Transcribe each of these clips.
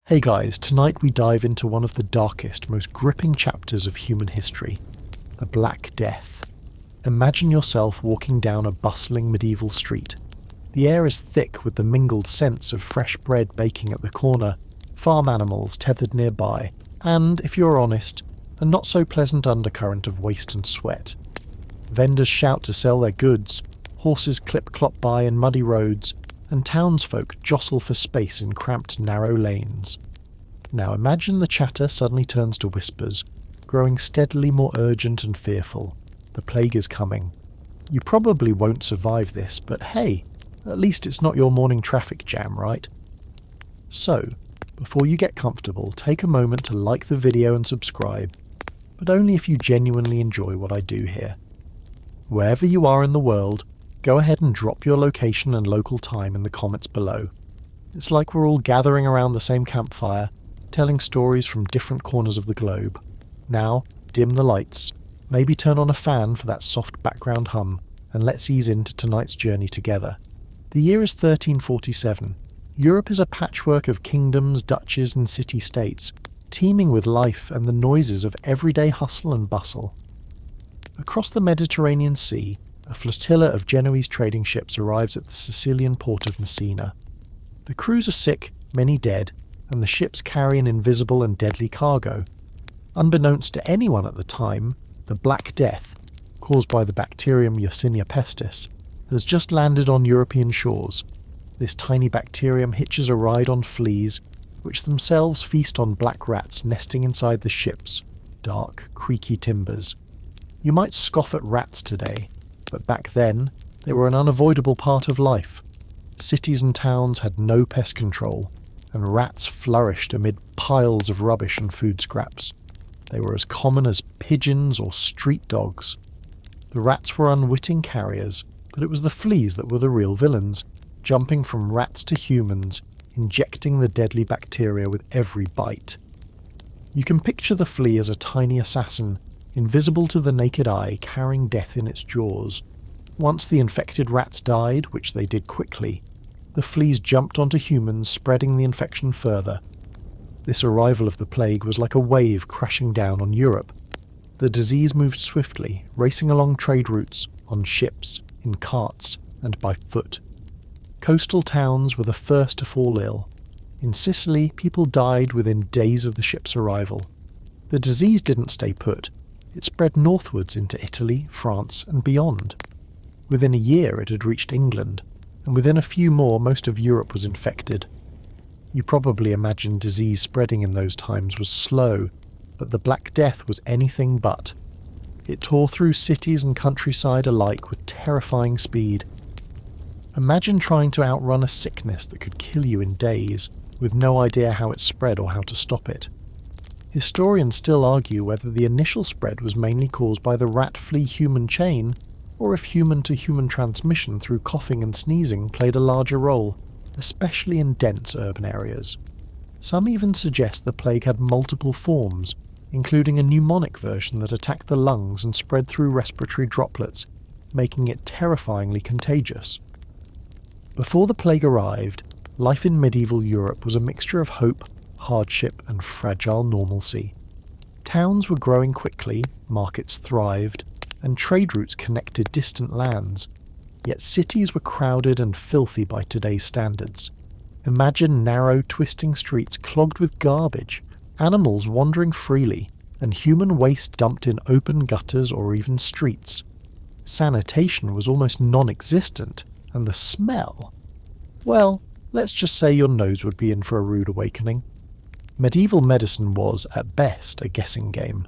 Hey guys, tonight we dive into one of the darkest, most gripping chapters of human history, the Black Death. Imagine yourself walking down a bustling medieval street. The air is thick with the mingled scents of fresh bread baking at the corner, farm animals tethered nearby, and, if you're honest, a not-so-pleasant undercurrent of waste and sweat. Vendors shout to sell their goods, horses clip-clop by in muddy roads, and townsfolk jostle for space in cramped, narrow lanes. Now imagine the chatter suddenly turns to whispers, growing steadily more urgent and fearful. The plague is coming. You probably won't survive this, but hey, at least it's not your morning traffic jam, right? So, before you get comfortable, take a moment to like the video and subscribe, but only if you genuinely enjoy what I do here. Wherever you are in the world, go ahead and drop your location and local time in the comments below. It's like we're all gathering around the same campfire, telling stories from different corners of the globe. Now, dim the lights, maybe turn on a fan for that soft background hum, and let's ease into tonight's journey together. The year is 1347. Europe is a patchwork of kingdoms, duchies and city-states, teeming with life and the noises of everyday hustle and bustle. Across the Mediterranean Sea, a flotilla of Genoese trading ships arrives at the Sicilian port of Messina. The crews are sick, many dead, and the ships carry an invisible and deadly cargo. Unbeknownst to anyone at the time, the Black Death, caused by the bacterium Yersinia pestis, has just landed on European shores. This tiny bacterium hitches a ride on fleas, which themselves feast on black rats nesting inside the ships, dark, creaky timbers. You might scoff at rats today, but back then, they were an unavoidable part of life. Cities and towns had no pest control, and rats flourished amid piles of rubbish and food scraps. They were as common as pigeons or street dogs. The rats were unwitting carriers, but it was the fleas that were the real villains, jumping from rats to humans, injecting the deadly bacteria with every bite. You can picture the flea as a tiny assassin, invisible to the naked eye, carrying death in its jaws. Once the infected rats died, which they did quickly, the fleas jumped onto humans, spreading the infection further. This arrival of the plague was like a wave crashing down on Europe. The disease moved swiftly, racing along trade routes, on ships, in carts, and by foot. Coastal towns were the first to fall ill. In Sicily, people died within days of the ship's arrival. The disease didn't stay put. It spread northwards into Italy, France, and beyond. Within a year it had reached England, and within a few more most of Europe was infected. You probably imagine disease spreading in those times was slow, but the Black Death was anything but. It tore through cities and countryside alike with terrifying speed. Imagine trying to outrun a sickness that could kill you in days, with no idea how it spread or how to stop it. Historians still argue whether the initial spread was mainly caused by the rat-flea-human chain, or if human-to-human transmission through coughing and sneezing played a larger role, especially in dense urban areas. Some even suggest the plague had multiple forms, including a pneumonic version that attacked the lungs and spread through respiratory droplets, making it terrifyingly contagious. Before the plague arrived, life in medieval Europe was a mixture of hope, hardship and fragile normalcy. Towns were growing quickly, markets thrived, and trade routes connected distant lands. Yet cities were crowded and filthy by today's standards. Imagine narrow, twisting streets clogged with garbage, animals wandering freely, and human waste dumped in open gutters or even streets. Sanitation was almost non-existent, and the smell... well, let's just say your nose would be in for a rude awakening. Medieval medicine was, at best, a guessing game.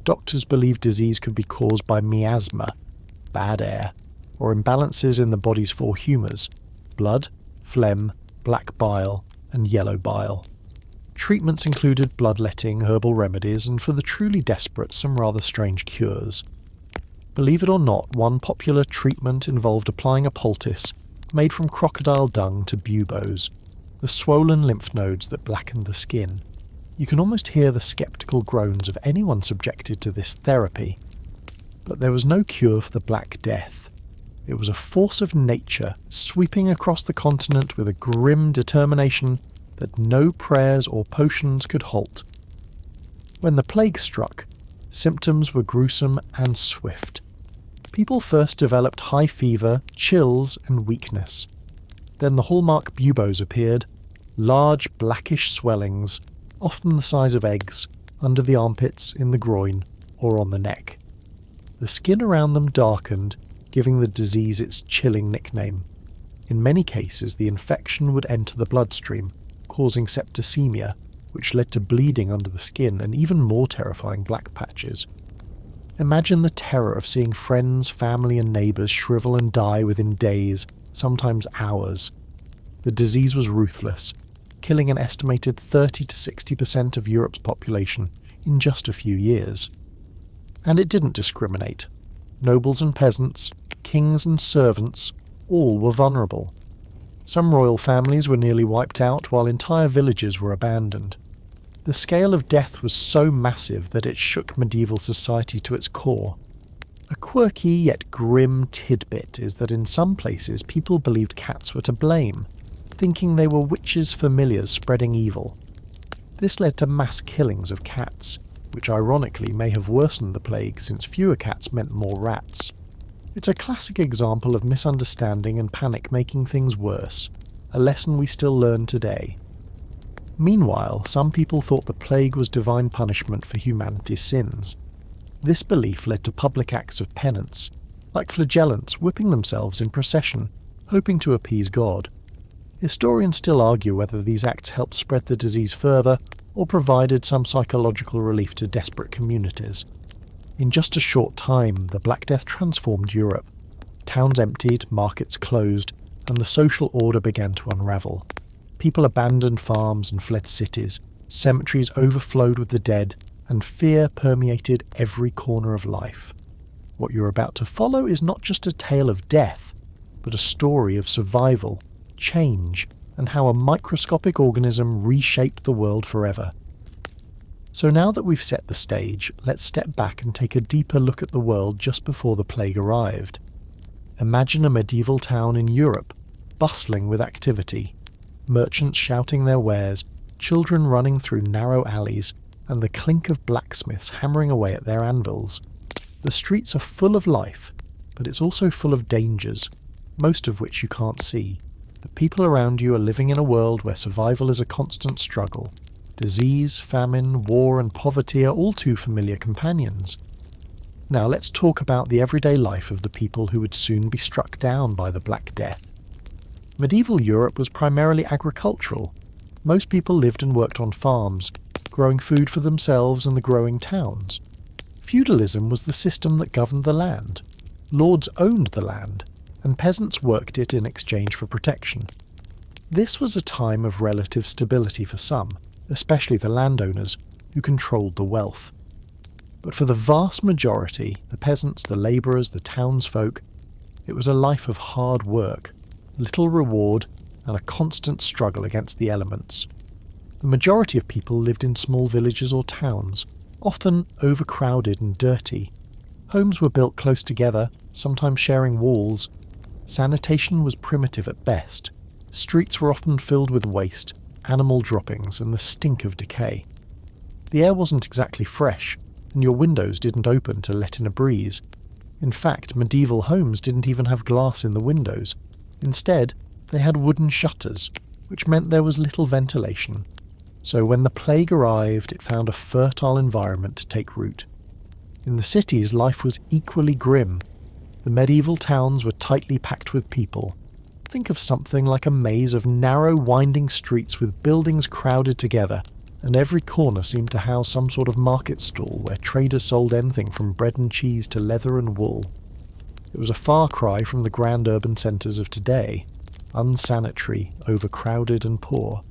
Doctors believed disease could be caused by miasma, bad air, or imbalances in the body's four humours: blood, phlegm, black bile, and yellow bile. Treatments included bloodletting, herbal remedies, and for the truly desperate, some rather strange cures. Believe it or not, one popular treatment involved applying a poultice made from crocodile dung to buboes, the swollen lymph nodes that blackened the skin. You can almost hear the sceptical groans of anyone subjected to this therapy. But there was no cure for the Black Death. It was a force of nature sweeping across the continent with a grim determination that no prayers or potions could halt. When the plague struck, symptoms were gruesome and swift. People first developed high fever, chills, and weakness. Then the hallmark buboes appeared, large blackish swellings, often the size of eggs, under the armpits, in the groin, or on the neck. The skin around them darkened, giving the disease its chilling nickname. In many cases, the infection would enter the bloodstream, causing septicemia, which led to bleeding under the skin and even more terrifying black patches. Imagine the terror of seeing friends, family and neighbours shrivel and die within days, sometimes hours. The disease was ruthless, killing an estimated 30 to 60% of Europe's population in just a few years. And it didn't discriminate. Nobles and peasants, kings and servants, all were vulnerable. Some royal families were nearly wiped out while entire villages were abandoned. The scale of death was so massive that it shook medieval society to its core. A quirky yet grim tidbit is that in some places people believed cats were to blame, thinking they were witches' familiars spreading evil. This led to mass killings of cats, which ironically may have worsened the plague since fewer cats meant more rats. It's a classic example of misunderstanding and panic making things worse, a lesson we still learn today. Meanwhile, some people thought the plague was divine punishment for humanity's sins. This belief led to public acts of penance, like flagellants whipping themselves in procession, hoping to appease God. Historians still argue whether these acts helped spread the disease further or provided some psychological relief to desperate communities. In just a short time, the Black Death transformed Europe. Towns emptied, markets closed, and the social order began to unravel. People abandoned farms and fled cities, cemeteries overflowed with the dead, and fear permeated every corner of life. What you're about to follow is not just a tale of death, but a story of survival, change, and how a microscopic organism reshaped the world forever. So now that we've set the stage, let's step back and take a deeper look at the world just before the plague arrived. Imagine a medieval town in Europe, bustling with activity. Merchants shouting their wares, children running through narrow alleys, and the clink of blacksmiths hammering away at their anvils. The streets are full of life, but it's also full of dangers, most of which you can't see. The people around you are living in a world where survival is a constant struggle. Disease, famine, war, and poverty are all too familiar companions. Now let's talk about the everyday life of the people who would soon be struck down by the Black Death. Medieval Europe was primarily agricultural. Most people lived and worked on farms, growing food for themselves and the growing towns. Feudalism was the system that governed the land. Lords owned the land, and peasants worked it in exchange for protection. This was a time of relative stability for some, especially the landowners, who controlled the wealth. But for the vast majority, the peasants, the labourers, the townsfolk, it was a life of hard work, little reward, and a constant struggle against the elements. The majority of people lived in small villages or towns, often overcrowded and dirty. Homes were built close together, sometimes sharing walls. Sanitation was primitive at best. Streets were often filled with waste, animal droppings, and the stink of decay. The air wasn't exactly fresh, and your windows didn't open to let in a breeze. In fact, medieval homes didn't even have glass in the windows. Instead, they had wooden shutters, which meant there was little ventilation. So when the plague arrived, it found a fertile environment to take root. In the cities, life was equally grim. The medieval towns were tightly packed with people. Think of something like a maze of narrow, winding streets with buildings crowded together, and every corner seemed to house some sort of market stall where traders sold anything from bread and cheese to leather and wool. It was a far cry from the grand urban centres of today, unsanitary, overcrowded and poor.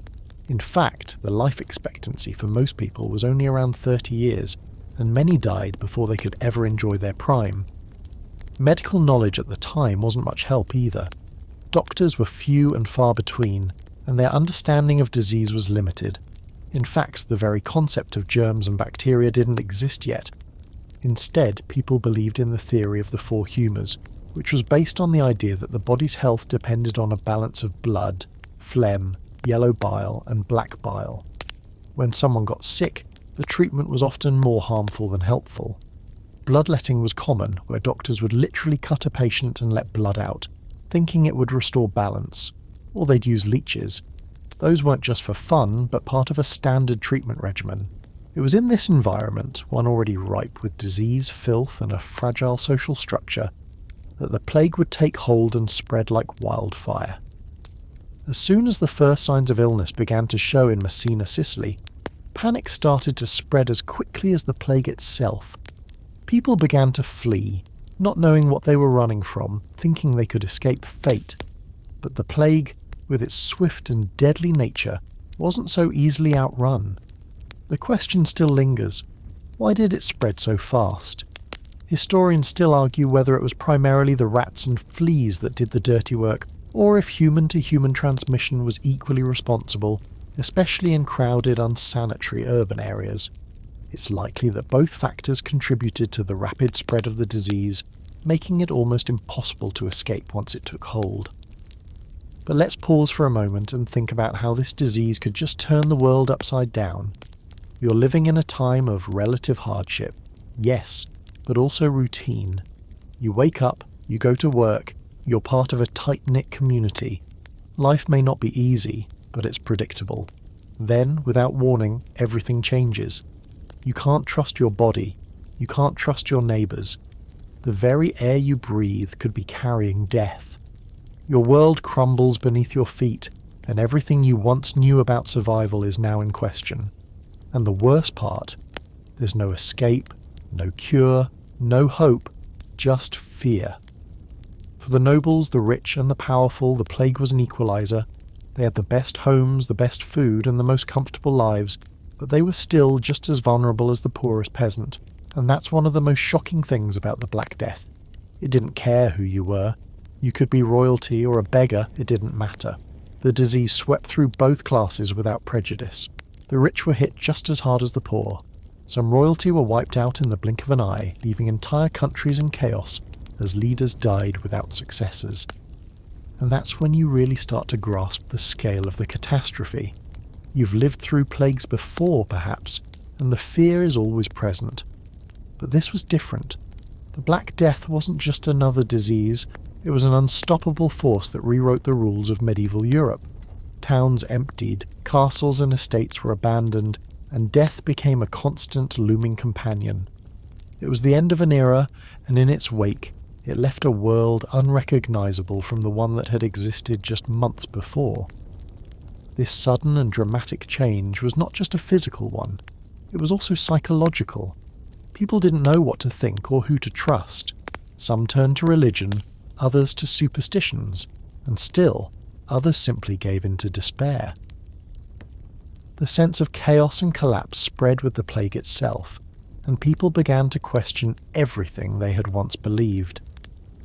In fact, the life expectancy for most people was only around 30 years, and many died before they could ever enjoy their prime. Medical knowledge at the time wasn't much help either. Doctors were few and far between, and their understanding of disease was limited. In fact, the very concept of germs and bacteria didn't exist yet. Instead, people believed in the theory of the four humours, which was based on the idea that the body's health depended on a balance of blood, phlegm, yellow bile, and black bile. When someone got sick, the treatment was often more harmful than helpful. Bloodletting was common, where doctors would literally cut a patient and let blood out, thinking it would restore balance. Or they'd use leeches. Those weren't just for fun, but part of a standard treatment regimen. It was in this environment, one already ripe with disease, filth, and a fragile social structure, that the plague would take hold and spread like wildfire. As soon as the first signs of illness began to show in Messina, Sicily, panic started to spread as quickly as the plague itself. People began to flee, not knowing what they were running from, thinking they could escape fate. But the plague, with its swift and deadly nature, wasn't so easily outrun. The question still lingers: why did it spread so fast? Historians still argue whether it was primarily the rats and fleas that did the dirty work, or if human-to-human transmission was equally responsible, especially in crowded, unsanitary urban areas. It's likely that both factors contributed to the rapid spread of the disease, making it almost impossible to escape once it took hold. But let's pause for a moment and think about how this disease could just turn the world upside down. You're living in a time of relative hardship, yes, but also routine. You wake up, you go to work, you're part of a tight-knit community. Life may not be easy, but it's predictable. Then, without warning, everything changes. You can't trust your body. You can't trust your neighbours. The very air you breathe could be carrying death. Your world crumbles beneath your feet, and everything you once knew about survival is now in question. And the worst part, there's no escape, no cure, no hope, just fear. For the nobles, the rich, and the powerful, the plague was an equalizer. They had the best homes, the best food, and the most comfortable lives, but they were still just as vulnerable as the poorest peasant. And that's one of the most shocking things about the Black Death. It didn't care who you were. You could be royalty or a beggar, it didn't matter. The disease swept through both classes without prejudice. The rich were hit just as hard as the poor. Some royalty were wiped out in the blink of an eye, leaving entire countries in chaos as leaders died without successors. And that's when you really start to grasp the scale of the catastrophe. You've lived through plagues before, perhaps, and the fear is always present. But this was different. The Black Death wasn't just another disease, it was an unstoppable force that rewrote the rules of medieval Europe. Towns emptied, castles and estates were abandoned, and death became a constant looming companion. It was the end of an era, and in its wake, it left a world unrecognisable from the one that had existed just months before. This sudden and dramatic change was not just a physical one, it was also psychological. People didn't know what to think or who to trust. Some turned to religion, others to superstitions, and still, others simply gave in to despair. The sense of chaos and collapse spread with the plague itself, and people began to question everything they had once believed.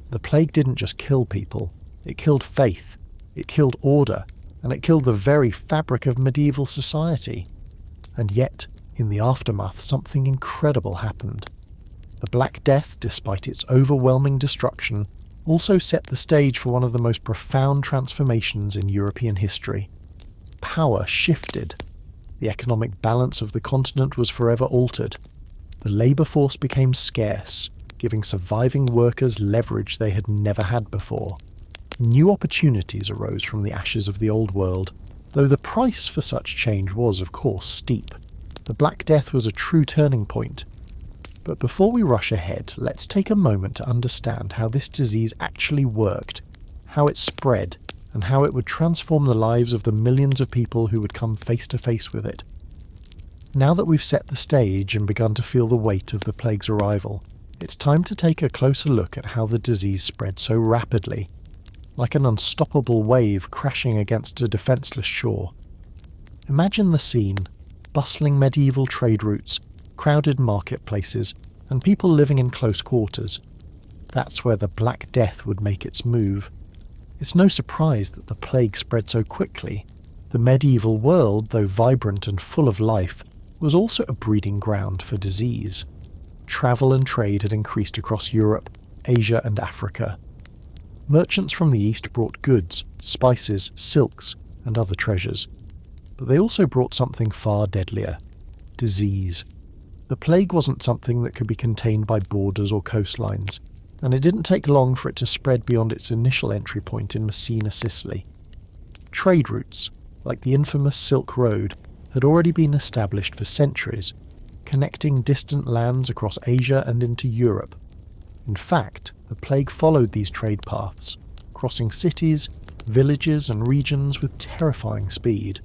The plague didn't just kill people, it killed faith, it killed order, and it killed the very fabric of medieval society. And yet, in the aftermath, something incredible happened. The Black Death, despite its overwhelming destruction, also set the stage for one of the most profound transformations in European history. Power shifted. The economic balance of the continent was forever altered. The labour force became scarce, giving surviving workers leverage they had never had before. New opportunities arose from the ashes of the old world, though the price for such change was, of course, steep. The Black Death was a true turning point. But before we rush ahead, let's take a moment to understand how this disease actually worked, how it spread, and how it would transform the lives of the millions of people who would come face to face with it. Now that we've set the stage and begun to feel the weight of the plague's arrival, it's time to take a closer look at how the disease spread so rapidly, like an unstoppable wave crashing against a defenceless shore. Imagine the scene: bustling medieval trade routes, crowded marketplaces, and people living in close quarters. That's where the Black Death would make its move. It's no surprise that the plague spread so quickly. The medieval world, though vibrant and full of life, was also a breeding ground for disease. Travel and trade had increased across Europe, Asia and Africa. Merchants from the east brought goods, spices, silks, and other treasures. But they also brought something far deadlier: disease. The plague wasn't something that could be contained by borders or coastlines, and it didn't take long for it to spread beyond its initial entry point in Messina, Sicily. Trade routes, like the infamous Silk Road, had already been established for centuries, connecting distant lands across Asia and into Europe. In fact, the plague followed these trade paths, crossing cities, villages and regions with terrifying speed.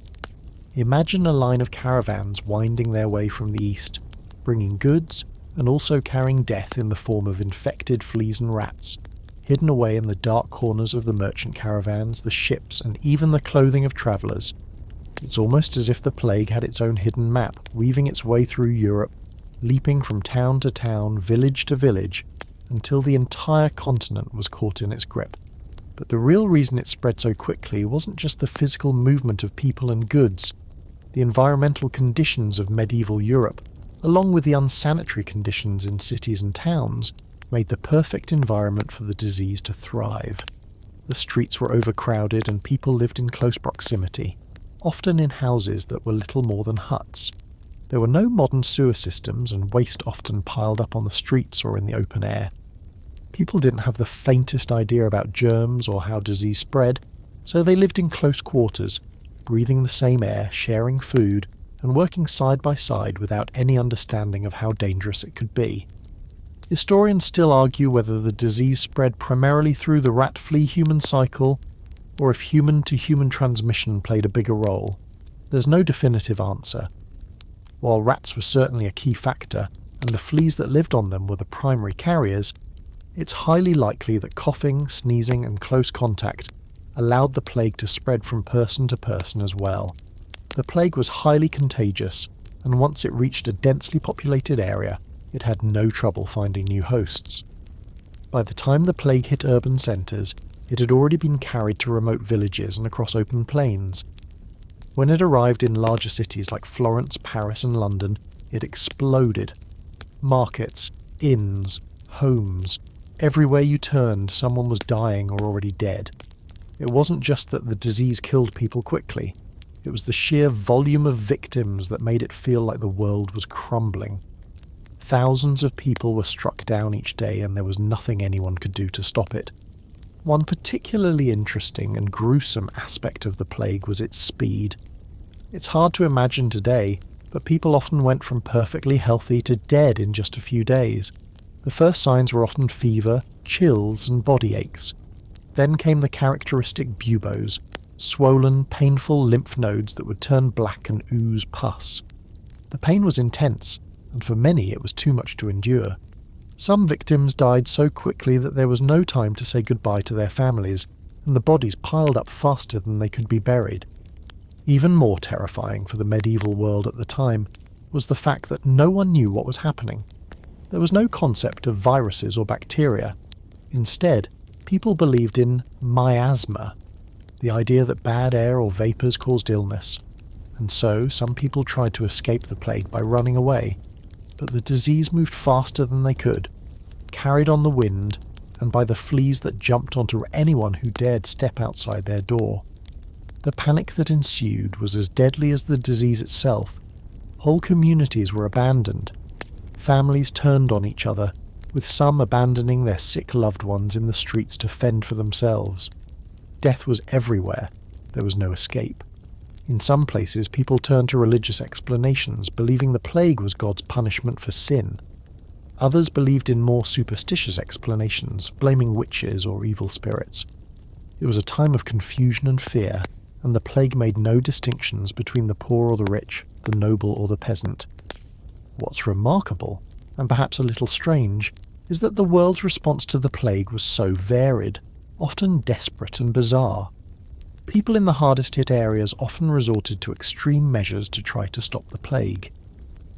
Imagine a line of caravans winding their way from the east, bringing goods and also carrying death in the form of infected fleas and rats, hidden away in the dark corners of the merchant caravans, the ships, and even the clothing of travellers. It's almost as if the plague had its own hidden map, weaving its way through Europe, leaping from town to town, village to village, until the entire continent was caught in its grip. But the real reason it spread so quickly wasn't just the physical movement of people and goods. The environmental conditions of medieval Europe, along with the unsanitary conditions in cities and towns, made the perfect environment for the disease to thrive. The streets were overcrowded and people lived in close proximity, often in houses that were little more than huts. There were no modern sewer systems, and waste often piled up on the streets or in the open air. People didn't have the faintest idea about germs or how disease spread, so they lived in close quarters, breathing the same air, sharing food, and working side by side without any understanding of how dangerous it could be. Historians still argue whether the disease spread primarily through the rat-flea-human cycle, or if human-to-human transmission played a bigger role. There's no definitive answer. While rats were certainly a key factor, and the fleas that lived on them were the primary carriers, it's highly likely that coughing, sneezing, and close contact allowed the plague to spread from person to person as well. The plague was highly contagious, and once it reached a densely populated area, it had no trouble finding new hosts. By the time the plague hit urban centres, it had already been carried to remote villages and across open plains. When it arrived in larger cities like Florence, Paris and London, it exploded. Markets, inns, homes, everywhere you turned someone was dying or already dead. It wasn't just that the disease killed people quickly, it was the sheer volume of victims that made it feel like the world was crumbling. Thousands of people were struck down each day, and there was nothing anyone could do to stop it. One particularly interesting and gruesome aspect of the plague was its speed. It's hard to imagine today, but people often went from perfectly healthy to dead in just a few days. The first signs were often fever, chills, and body aches. Then came the characteristic buboes, swollen, painful lymph nodes that would turn black and ooze pus. The pain was intense, and for many it was too much to endure. Some victims died so quickly that there was no time to say goodbye to their families, and the bodies piled up faster than they could be buried. Even more terrifying for the medieval world at the time was the fact that no one knew what was happening. There was no concept of viruses or bacteria. Instead, people believed in miasma, the idea that bad air or vapours caused illness. And so some people tried to escape the plague by running away, but the disease moved faster than they could, carried on the wind, and by the fleas that jumped onto anyone who dared step outside their door. The panic that ensued was as deadly as the disease itself. Whole communities were abandoned. Families turned on each other, with some abandoning their sick loved ones in the streets to fend for themselves. Death was everywhere. There was no escape. In some places, people turned to religious explanations, believing the plague was God's punishment for sin. Others believed in more superstitious explanations, blaming witches or evil spirits. It was a time of confusion and fear, and the plague made no distinctions between the poor or the rich, the noble or the peasant. What's remarkable, and perhaps a little strange, is that the world's response to the plague was so varied, often desperate and bizarre. People in the hardest-hit areas often resorted to extreme measures to try to stop the plague.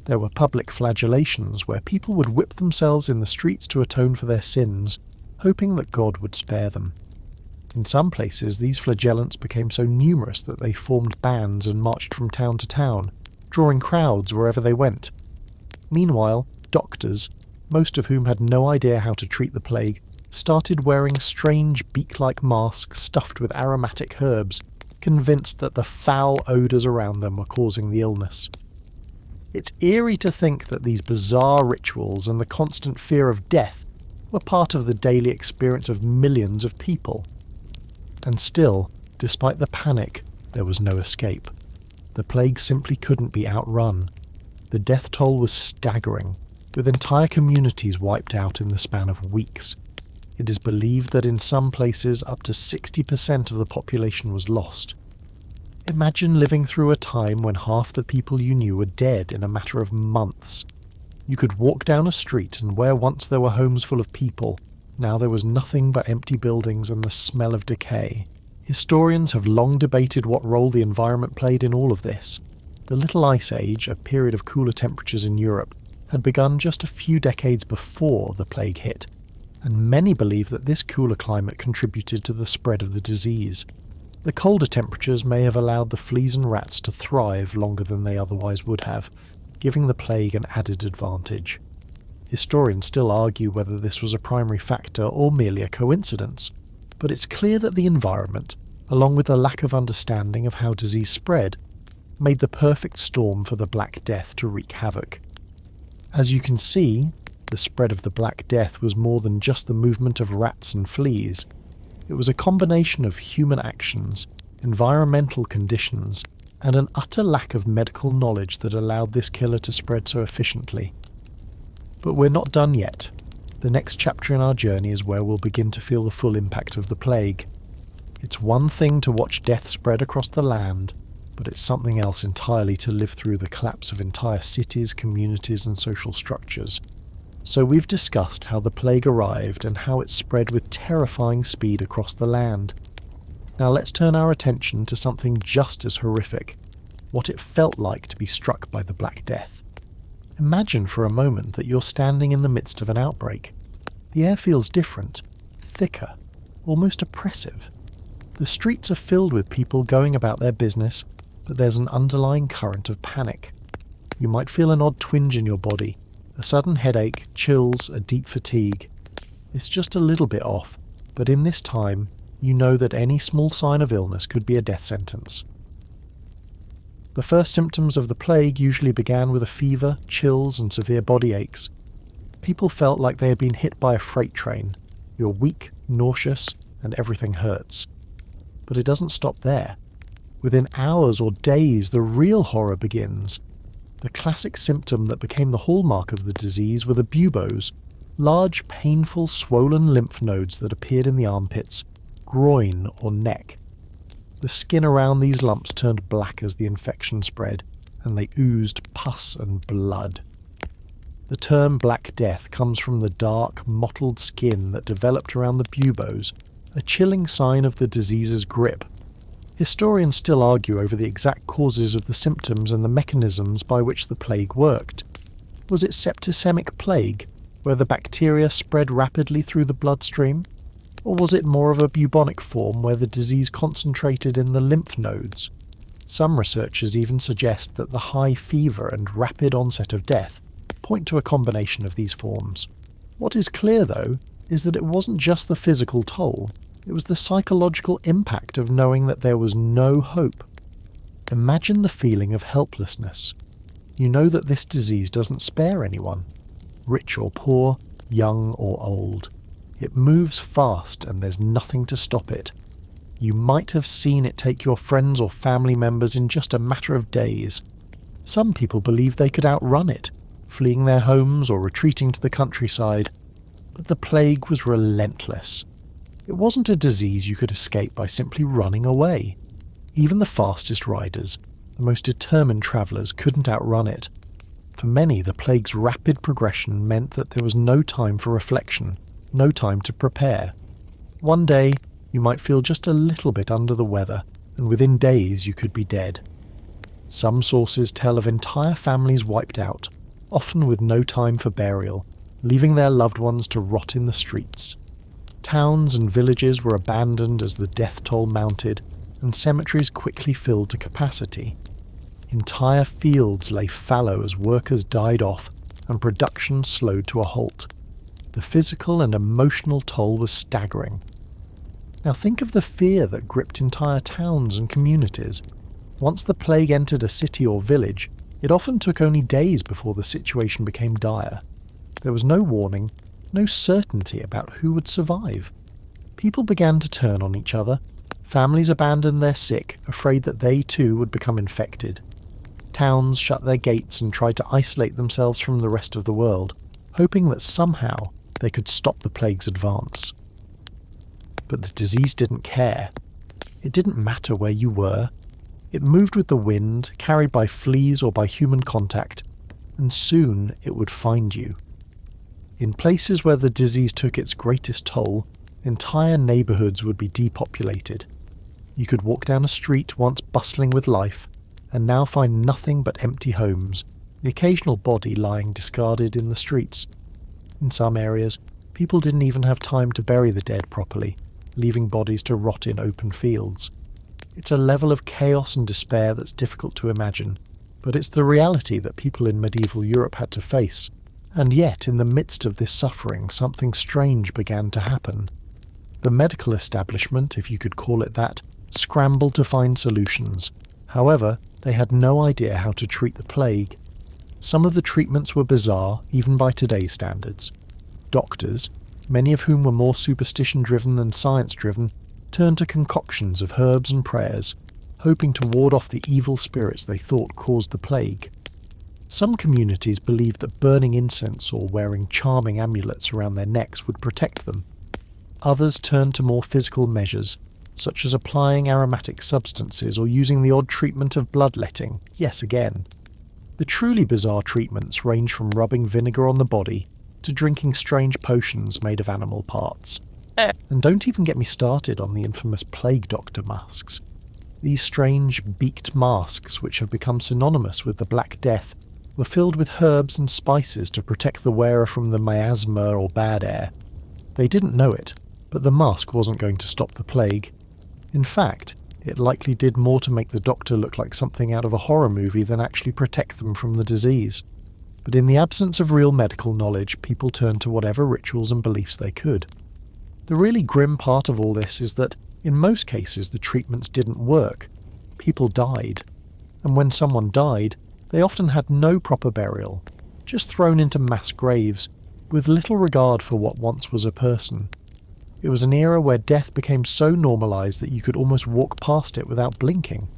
There were public flagellations where people would whip themselves in the streets to atone for their sins, hoping that God would spare them. In some places, these flagellants became so numerous that they formed bands and marched from town to town, drawing crowds wherever they went. Meanwhile, doctors, most of whom had no idea how to treat the plague, started wearing strange beak-like masks stuffed with aromatic herbs, convinced that the foul odours around them were causing the illness. It's eerie to think that these bizarre rituals and the constant fear of death were part of the daily experience of millions of people. And still, despite the panic, there was no escape. The plague simply couldn't be outrun. The death toll was staggering, with entire communities wiped out in the span of weeks. It is believed that in some places up to 60% of the population was lost. Imagine living through a time when half the people you knew were dead in a matter of months. You could walk down a street and where once there were homes full of people, now there was nothing but empty buildings and the smell of decay. Historians have long debated what role the environment played in all of this. The Little Ice Age, a period of cooler temperatures in Europe, had begun just a few decades before the plague hit, and many believe that this cooler climate contributed to the spread of the disease. The colder temperatures may have allowed the fleas and rats to thrive longer than they otherwise would have, giving the plague an added advantage. Historians still argue whether this was a primary factor or merely a coincidence, but it's clear that the environment, along with the lack of understanding of how disease spread, made the perfect storm for the Black Death to wreak havoc. As you can see, the spread of the Black Death was more than just the movement of rats and fleas. It was a combination of human actions, environmental conditions, and an utter lack of medical knowledge that allowed this killer to spread so efficiently. But we're not done yet. The next chapter in our journey is where we'll begin to feel the full impact of the plague. It's one thing to watch death spread across the land, but it's something else entirely to live through the collapse of entire cities, communities, and social structures. So we've discussed how the plague arrived and how it spread with terrifying speed across the land. Now let's turn our attention to something just as horrific, what it felt like to be struck by the Black Death. Imagine for a moment that you're standing in the midst of an outbreak. The air feels different, thicker, almost oppressive. The streets are filled with people going about their business, but there's an underlying current of panic. You might feel an odd twinge in your body, a sudden headache, chills, a deep fatigue. It's just a little bit off, but in this time, you know that any small sign of illness could be a death sentence. The first symptoms of the plague usually began with a fever, chills, and severe body aches. People felt like they had been hit by a freight train. You're weak, nauseous, and everything hurts. But it doesn't stop there. Within hours or days, the real horror begins. The classic symptom that became the hallmark of the disease were the buboes, large, painful, swollen lymph nodes that appeared in the armpits, groin, or neck. The skin around these lumps turned black as the infection spread, and they oozed pus and blood. The term Black Death comes from the dark, mottled skin that developed around the buboes, a chilling sign of the disease's grip. Historians still argue over the exact causes of the symptoms and the mechanisms by which the plague worked. Was it septicemic plague, where the bacteria spread rapidly through the bloodstream? Or was it more of a bubonic form where the disease concentrated in the lymph nodes? Some researchers even suggest that the high fever and rapid onset of death point to a combination of these forms. What is clear, though, is that it wasn't just the physical toll. It was the psychological impact of knowing that there was no hope. Imagine the feeling of helplessness. You know that this disease doesn't spare anyone, rich or poor, young or old. It moves fast and there's nothing to stop it. You might have seen it take your friends or family members in just a matter of days. Some people believed they could outrun it, fleeing their homes or retreating to the countryside. But the plague was relentless. It wasn't a disease you could escape by simply running away. Even the fastest riders, the most determined travellers, couldn't outrun it. For many, the plague's rapid progression meant that there was no time for reflection, no time to prepare. One day, you might feel just a little bit under the weather, and within days you could be dead. Some sources tell of entire families wiped out, often with no time for burial, leaving their loved ones to rot in the streets. Towns and villages were abandoned as the death toll mounted, and cemeteries quickly filled to capacity. Entire fields lay fallow as workers died off, and production slowed to a halt. The physical and emotional toll was staggering. Now think of the fear that gripped entire towns and communities. Once the plague entered a city or village, it often took only days before the situation became dire. There was no warning, no certainty about who would survive. People began to turn on each other. Families abandoned their sick, afraid that they too would become infected. Towns shut their gates and tried to isolate themselves from the rest of the world, hoping that somehow they could stop the plague's advance. But the disease didn't care. It didn't matter where you were. It moved with the wind, carried by fleas or by human contact, and soon it would find you. In places where the disease took its greatest toll, entire neighbourhoods would be depopulated. You could walk down a street once bustling with life, and now find nothing but empty homes, the occasional body lying discarded in the streets. In some areas, people didn't even have time to bury the dead properly, leaving bodies to rot in open fields. It's a level of chaos and despair that's difficult to imagine, but it's the reality that people in medieval Europe had to face. And yet, in the midst of this suffering, something strange began to happen. The medical establishment, if you could call it that, scrambled to find solutions. However, they had no idea how to treat the plague. Some of the treatments were bizarre, even by today's standards. Doctors, many of whom were more superstition-driven than science-driven, turned to concoctions of herbs and prayers, hoping to ward off the evil spirits they thought caused the plague. Some communities believed that burning incense or wearing charming amulets around their necks would protect them. Others turned to more physical measures, such as applying aromatic substances or using the odd treatment of bloodletting. Yes, again. The truly bizarre treatments range from rubbing vinegar on the body to drinking strange potions made of animal parts. And don't even get me started on the infamous plague doctor masks. These strange, beaked masks, which have become synonymous with the Black Death, were filled with herbs and spices to protect the wearer from the miasma or bad air. They didn't know it, but the mask wasn't going to stop the plague. In fact, it likely did more to make the doctor look like something out of a horror movie than actually protect them from the disease. But in the absence of real medical knowledge, people turned to whatever rituals and beliefs they could. The really grim part of all this is that, in most cases, the treatments didn't work. People died. And when someone died, they often had no proper burial, just thrown into mass graves, with little regard for what once was a person. It was an era where death became so normalised that you could almost walk past it without blinking.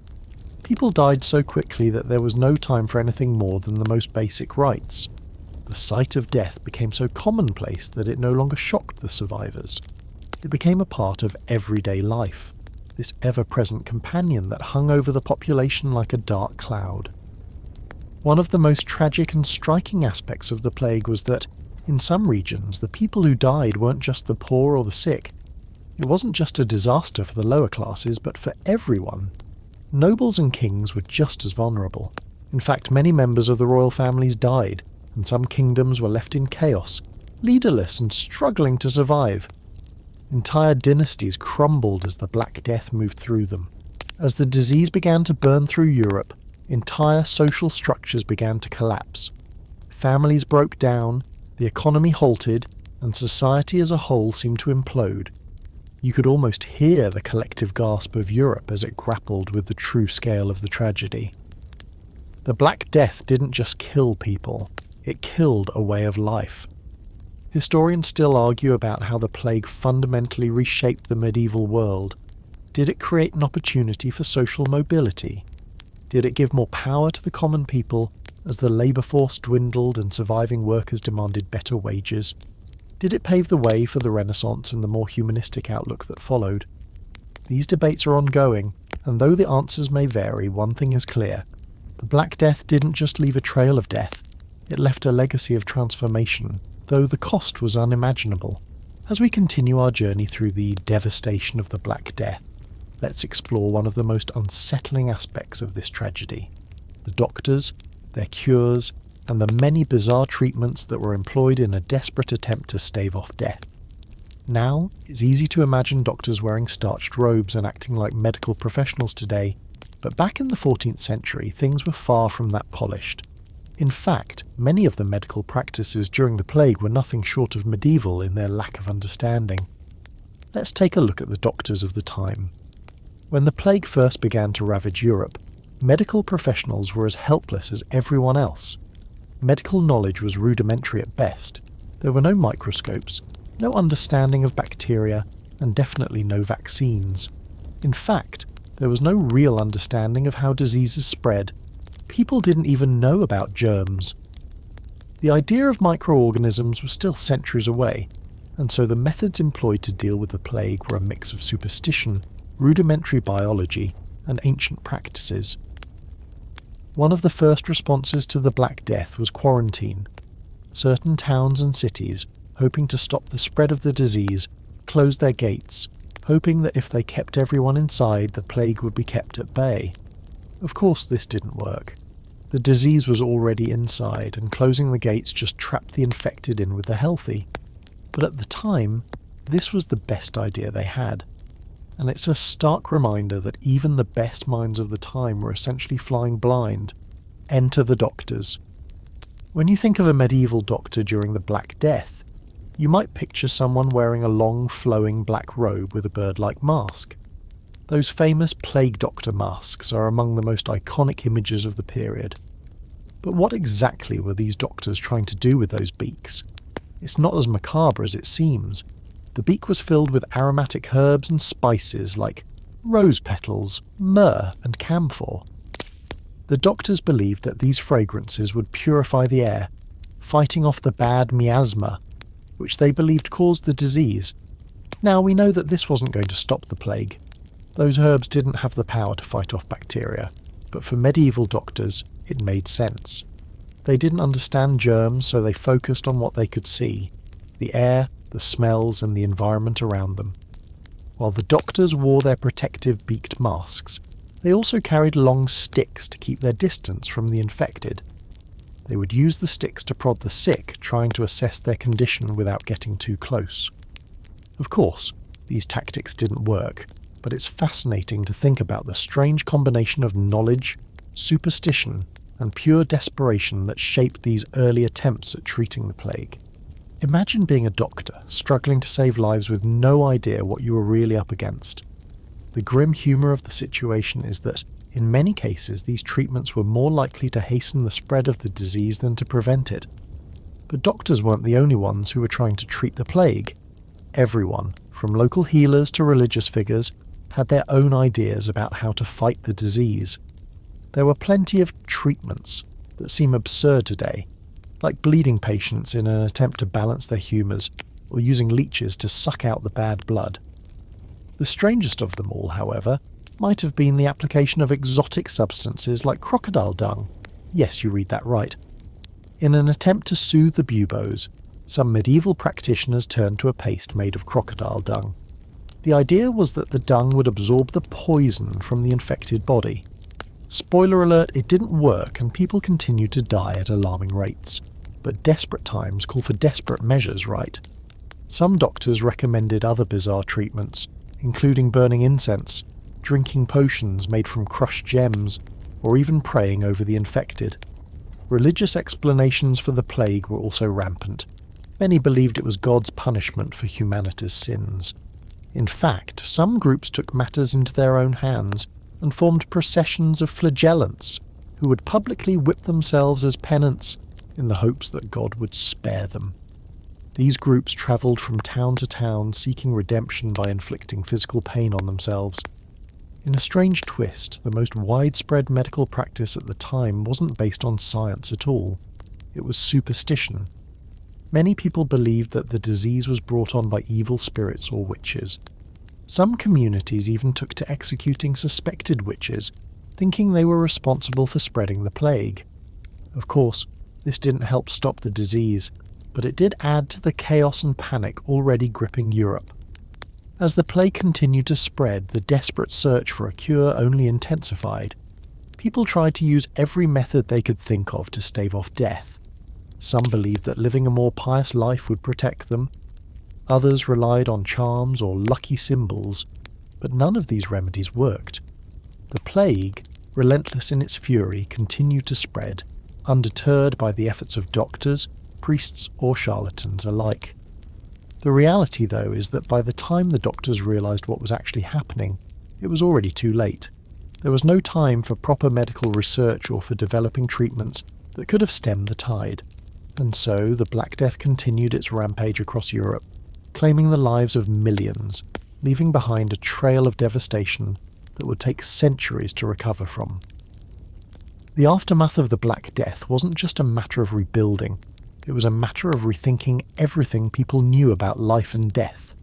People died so quickly that there was no time for anything more than the most basic rites. The sight of death became so commonplace that it no longer shocked the survivors. It became a part of everyday life, this ever-present companion that hung over the population like a dark cloud. One of the most tragic and striking aspects of the plague was that, in some regions, the people who died weren't just the poor or the sick. It wasn't just a disaster for the lower classes, but for everyone. Nobles and kings were just as vulnerable. In fact, many members of the royal families died, and some kingdoms were left in chaos, leaderless and struggling to survive. Entire dynasties crumbled as the Black Death moved through them. As the disease began to burn through Europe, entire social structures began to collapse. Families broke down, the economy halted, and society as a whole seemed to implode. You could almost hear the collective gasp of Europe as it grappled with the true scale of the tragedy. The Black Death didn't just kill people, it killed a way of life. Historians still argue about how the plague fundamentally reshaped the medieval world. Did it create an opportunity for social mobility? Did it give more power to the common people as the labour force dwindled and surviving workers demanded better wages? Did it pave the way for the Renaissance and the more humanistic outlook that followed? These debates are ongoing, and though the answers may vary, one thing is clear. The Black Death didn't just leave a trail of death, it left a legacy of transformation, though the cost was unimaginable. As we continue our journey through the devastation of the Black Death, let's explore one of the most unsettling aspects of this tragedy: the doctors, their cures, and the many bizarre treatments that were employed in a desperate attempt to stave off death. Now, it's easy to imagine doctors wearing starched robes and acting like medical professionals today, but back in the 14th century, things were far from that polished. In fact, many of the medical practices during the plague were nothing short of medieval in their lack of understanding. Let's take a look at the doctors of the time. When the plague first began to ravage Europe, medical professionals were as helpless as everyone else. Medical knowledge was rudimentary at best. There were no microscopes, no understanding of bacteria, and definitely no vaccines. In fact, there was no real understanding of how diseases spread. People didn't even know about germs. The idea of microorganisms was still centuries away, and so the methods employed to deal with the plague were a mix of superstition, rudimentary biology, and ancient practices. One of the first responses to the Black Death was quarantine. Certain towns and cities, hoping to stop the spread of the disease, closed their gates, hoping that if they kept everyone inside, the plague would be kept at bay. Of course, this didn't work. The disease was already inside, and closing the gates just trapped the infected in with the healthy. But at the time, this was the best idea they had. And it's a stark reminder that even the best minds of the time were essentially flying blind. Enter the doctors. When you think of a medieval doctor during the Black Death, you might picture someone wearing a long, flowing black robe with a bird-like mask. Those famous plague doctor masks are among the most iconic images of the period. But what exactly were these doctors trying to do with those beaks? It's not as macabre as it seems. The beak was filled with aromatic herbs and spices like rose petals, myrrh, and camphor. The doctors believed that these fragrances would purify the air, fighting off the bad miasma, which they believed caused the disease. Now, we know that this wasn't going to stop the plague. Those herbs didn't have the power to fight off bacteria, but for medieval doctors, it made sense. They didn't understand germs, so they focused on what they could see: the air, the smells, and the environment around them. While the doctors wore their protective beaked masks, they also carried long sticks to keep their distance from the infected. They would use the sticks to prod the sick, trying to assess their condition without getting too close. Of course, these tactics didn't work, but it's fascinating to think about the strange combination of knowledge, superstition, and pure desperation that shaped these early attempts at treating the plague. Imagine being a doctor, struggling to save lives with no idea what you were really up against. The grim humour of the situation is that, in many cases, these treatments were more likely to hasten the spread of the disease than to prevent it. But doctors weren't the only ones who were trying to treat the plague. Everyone, from local healers to religious figures, had their own ideas about how to fight the disease. There were plenty of treatments that seem absurd today, like bleeding patients in an attempt to balance their humours, or using leeches to suck out the bad blood. The strangest of them all, however, might have been the application of exotic substances like crocodile dung. Yes, you read that right. In an attempt to soothe the buboes, some medieval practitioners turned to a paste made of crocodile dung. The idea was that the dung would absorb the poison from the infected body. Spoiler alert, it didn't work, and people continued to die at alarming rates. But desperate times call for desperate measures, right? Some doctors recommended other bizarre treatments, including burning incense, drinking potions made from crushed gems, or even praying over the infected. Religious explanations for the plague were also rampant. Many believed it was God's punishment for humanity's sins. In fact, some groups took matters into their own hands and formed processions of flagellants, who would publicly whip themselves as penance in the hopes that God would spare them. These groups travelled from town to town seeking redemption by inflicting physical pain on themselves. In a strange twist, the most widespread medical practice at the time wasn't based on science at all. It was superstition. Many people believed that the disease was brought on by evil spirits or witches. Some communities even took to executing suspected witches, thinking they were responsible for spreading the plague. Of course, this didn't help stop the disease, but it did add to the chaos and panic already gripping Europe. As the plague continued to spread, the desperate search for a cure only intensified. People tried to use every method they could think of to stave off death. Some believed that living a more pious life would protect them. Others relied on charms or lucky symbols, but none of these remedies worked. The plague, relentless in its fury, continued to spread, undeterred by the efforts of doctors, priests, or charlatans alike. The reality, though, is that by the time the doctors realised what was actually happening, it was already too late. There was no time for proper medical research or for developing treatments that could have stemmed the tide. And so the Black Death continued its rampage across Europe, claiming the lives of millions, leaving behind a trail of devastation that would take centuries to recover from. The aftermath of the Black Death wasn't just a matter of rebuilding, it was a matter of rethinking everything people knew about life and death.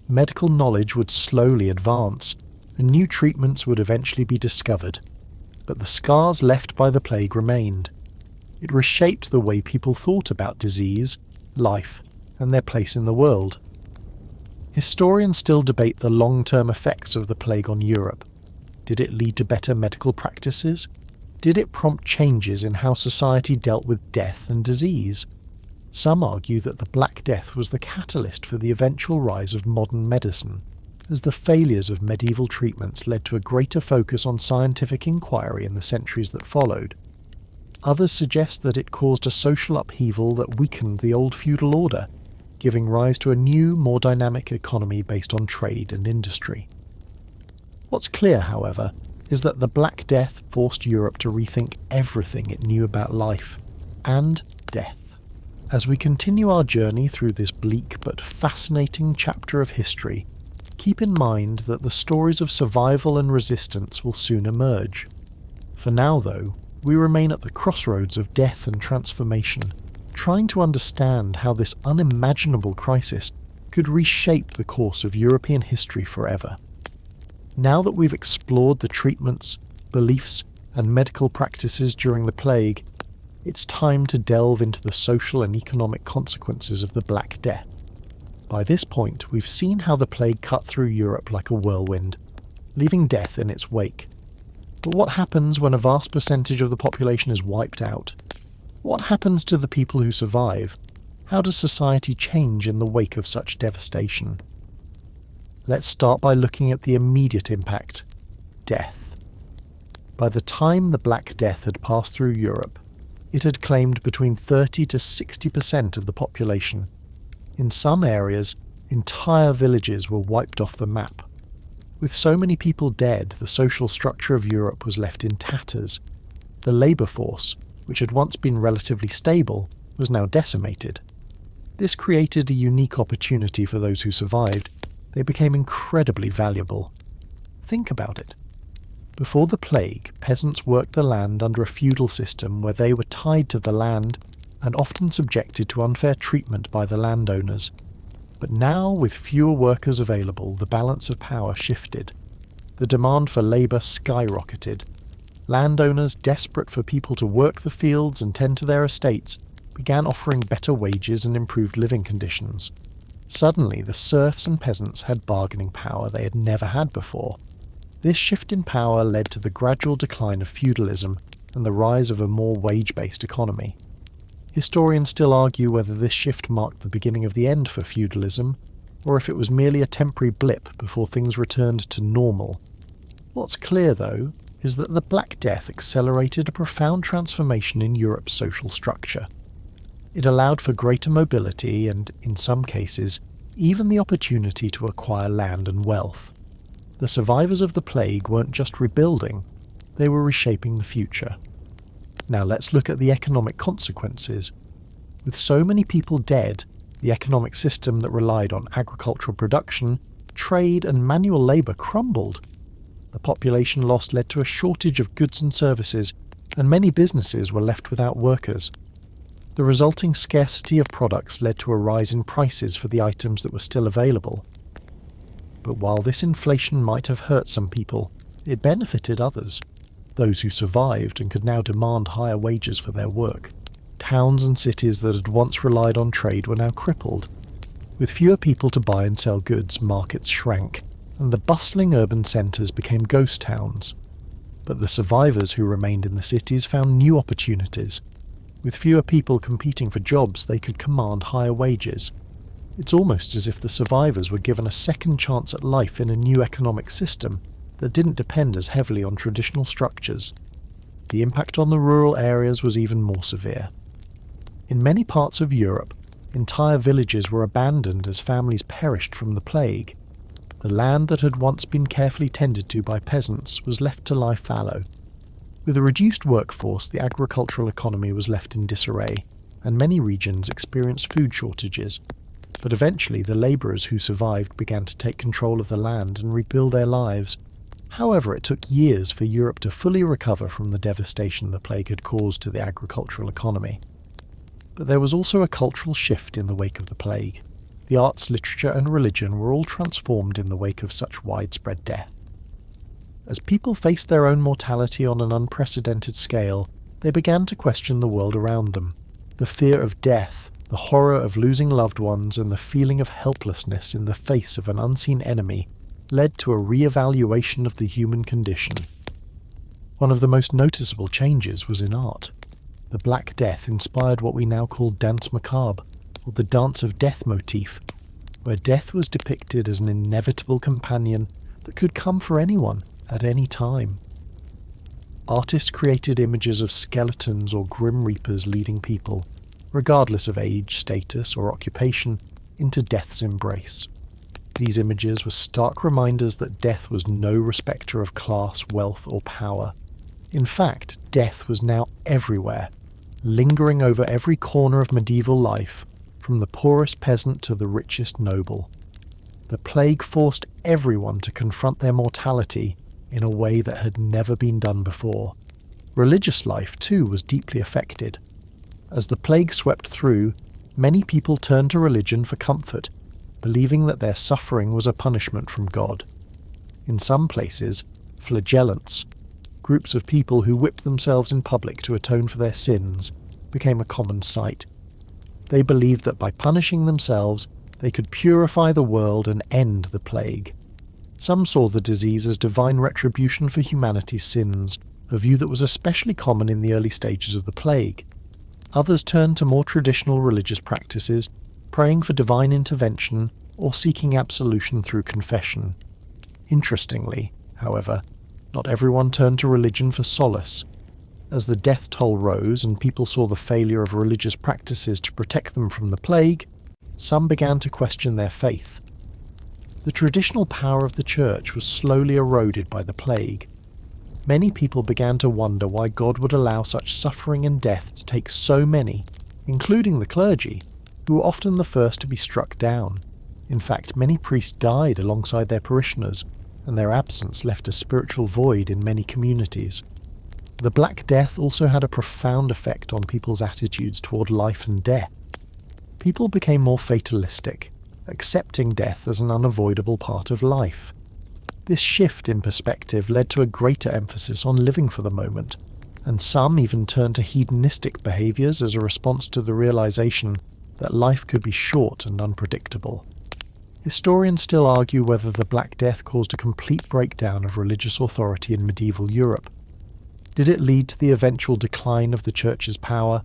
Medical knowledge would slowly advance, and new treatments would eventually be discovered. But the scars left by the plague remained. It reshaped the way people thought about disease, life, and their place in the world. Historians still debate the long-term effects of the plague on Europe. Did it lead to better medical practices? Did it prompt changes in how society dealt with death and disease? Some argue that the Black Death was the catalyst for the eventual rise of modern medicine, as the failures of medieval treatments led to a greater focus on scientific inquiry in the centuries that followed. Others suggest that it caused a social upheaval that weakened the old feudal order, giving rise to a new, more dynamic economy based on trade and industry. What's clear, however, is that the Black Death forced Europe to rethink everything it knew about life and death. As we continue our journey through this bleak but fascinating chapter of history, keep in mind that the stories of survival and resistance will soon emerge. For now, though, we remain at the crossroads of death and transformation, trying to understand how this unimaginable crisis could reshape the course of European history forever. Now that we've explored the treatments, beliefs, and medical practices during the plague, it's time to delve into the social and economic consequences of the Black Death. By this point, we've seen how the plague cut through Europe like a whirlwind, leaving death in its wake. But what happens when a vast percentage of the population is wiped out? What happens to the people who survive? How does society change in the wake of such devastation? Let's start by looking at the immediate impact: death. By the time the Black Death had passed through Europe, it had claimed between 30 to 60% of the population. In some areas, entire villages were wiped off the map. With so many people dead, the social structure of Europe was left in tatters. The labour force, which had once been relatively stable, was now decimated. This created a unique opportunity for those who survived. They became incredibly valuable. Think about it. Before the plague, peasants worked the land under a feudal system where they were tied to the land and often subjected to unfair treatment by the landowners. But now, with fewer workers available, the balance of power shifted. The demand for labour skyrocketed. Landowners, desperate for people to work the fields and tend to their estates, began offering better wages and improved living conditions. Suddenly, the serfs and peasants had bargaining power they had never had before. This shift in power led to the gradual decline of feudalism and the rise of a more wage-based economy. Historians still argue whether this shift marked the beginning of the end for feudalism, or if it was merely a temporary blip before things returned to normal. What's clear, though, is that the Black Death accelerated a profound transformation in Europe's social structure. It allowed for greater mobility and, in some cases, even the opportunity to acquire land and wealth. The survivors of the plague weren't just rebuilding, they were reshaping the future. Now let's look at the economic consequences. With so many people dead, the economic system that relied on agricultural production, trade and manual labour crumbled. The population loss led to a shortage of goods and services, and many businesses were left without workers. The resulting scarcity of products led to a rise in prices for the items that were still available. But while this inflation might have hurt some people, it benefited others, those who survived and could now demand higher wages for their work. Towns and cities that had once relied on trade were now crippled. With fewer people to buy and sell goods, markets shrank, and the bustling urban centres became ghost towns. But the survivors who remained in the cities found new opportunities. With fewer people competing for jobs, they could command higher wages. It's almost as if the survivors were given a second chance at life in a new economic system that didn't depend as heavily on traditional structures. The impact on the rural areas was even more severe. In many parts of Europe, Entire villages were abandoned as families perished from the plague. The land that had once been carefully tended to by peasants was left to lie fallow. With a reduced workforce, the agricultural economy was left in disarray, and many regions experienced food shortages. But eventually the labourers who survived began to take control of the land and rebuild their lives. However, it took years for Europe to fully recover from the devastation the plague had caused to the agricultural economy. But there was also a cultural shift in the wake of the plague. The arts, literature and religion were all transformed in the wake of such widespread death. As people faced their own mortality on an unprecedented scale, they began to question the world around them. The fear of death, the horror of losing loved ones, and the feeling of helplessness in the face of an unseen enemy led to a re-evaluation of the human condition. One of the most noticeable changes was in art. The Black Death inspired what we now call danse macabre, or the dance of death motif, where death was depicted as an inevitable companion that could come for anyone at any time. Artists created images of skeletons or grim reapers leading people, regardless of age, status or occupation, into death's embrace. These images were stark reminders that death was no respecter of class, wealth or power. In fact, death was now everywhere, lingering over every corner of medieval life, from the poorest peasant to the richest noble. The plague forced everyone to confront their mortality in a way that had never been done before. Religious life, too, was deeply affected. As the plague swept through, many people turned to religion for comfort, believing that their suffering was a punishment from God. In some places, flagellants, groups of people who whipped themselves in public to atone for their sins, became a common sight. They believed that by punishing themselves, they could purify the world and end the plague. Some saw the disease as divine retribution for humanity's sins, a view that was especially common in the early stages of the plague. Others turned to more traditional religious practices, praying for divine intervention or seeking absolution through confession. Interestingly, however, not everyone turned to religion for solace. As the death toll rose and people saw the failure of religious practices to protect them from the plague, some began to question their faith. The traditional power of the church was slowly eroded by the plague. Many people began to wonder why God would allow such suffering and death to take so many, including the clergy, who were often the first to be struck down. In fact, many priests died alongside their parishioners, and their absence left a spiritual void in many communities. The Black Death also had a profound effect on people's attitudes toward life and death. People became more fatalistic, accepting death as an unavoidable part of life. This shift in perspective led to a greater emphasis on living for the moment, and some even turned to hedonistic behaviours as a response to the realization that life could be short and unpredictable. Historians still argue whether the Black Death caused a complete breakdown of religious authority in medieval Europe. Did it lead to the eventual decline of the Church's power,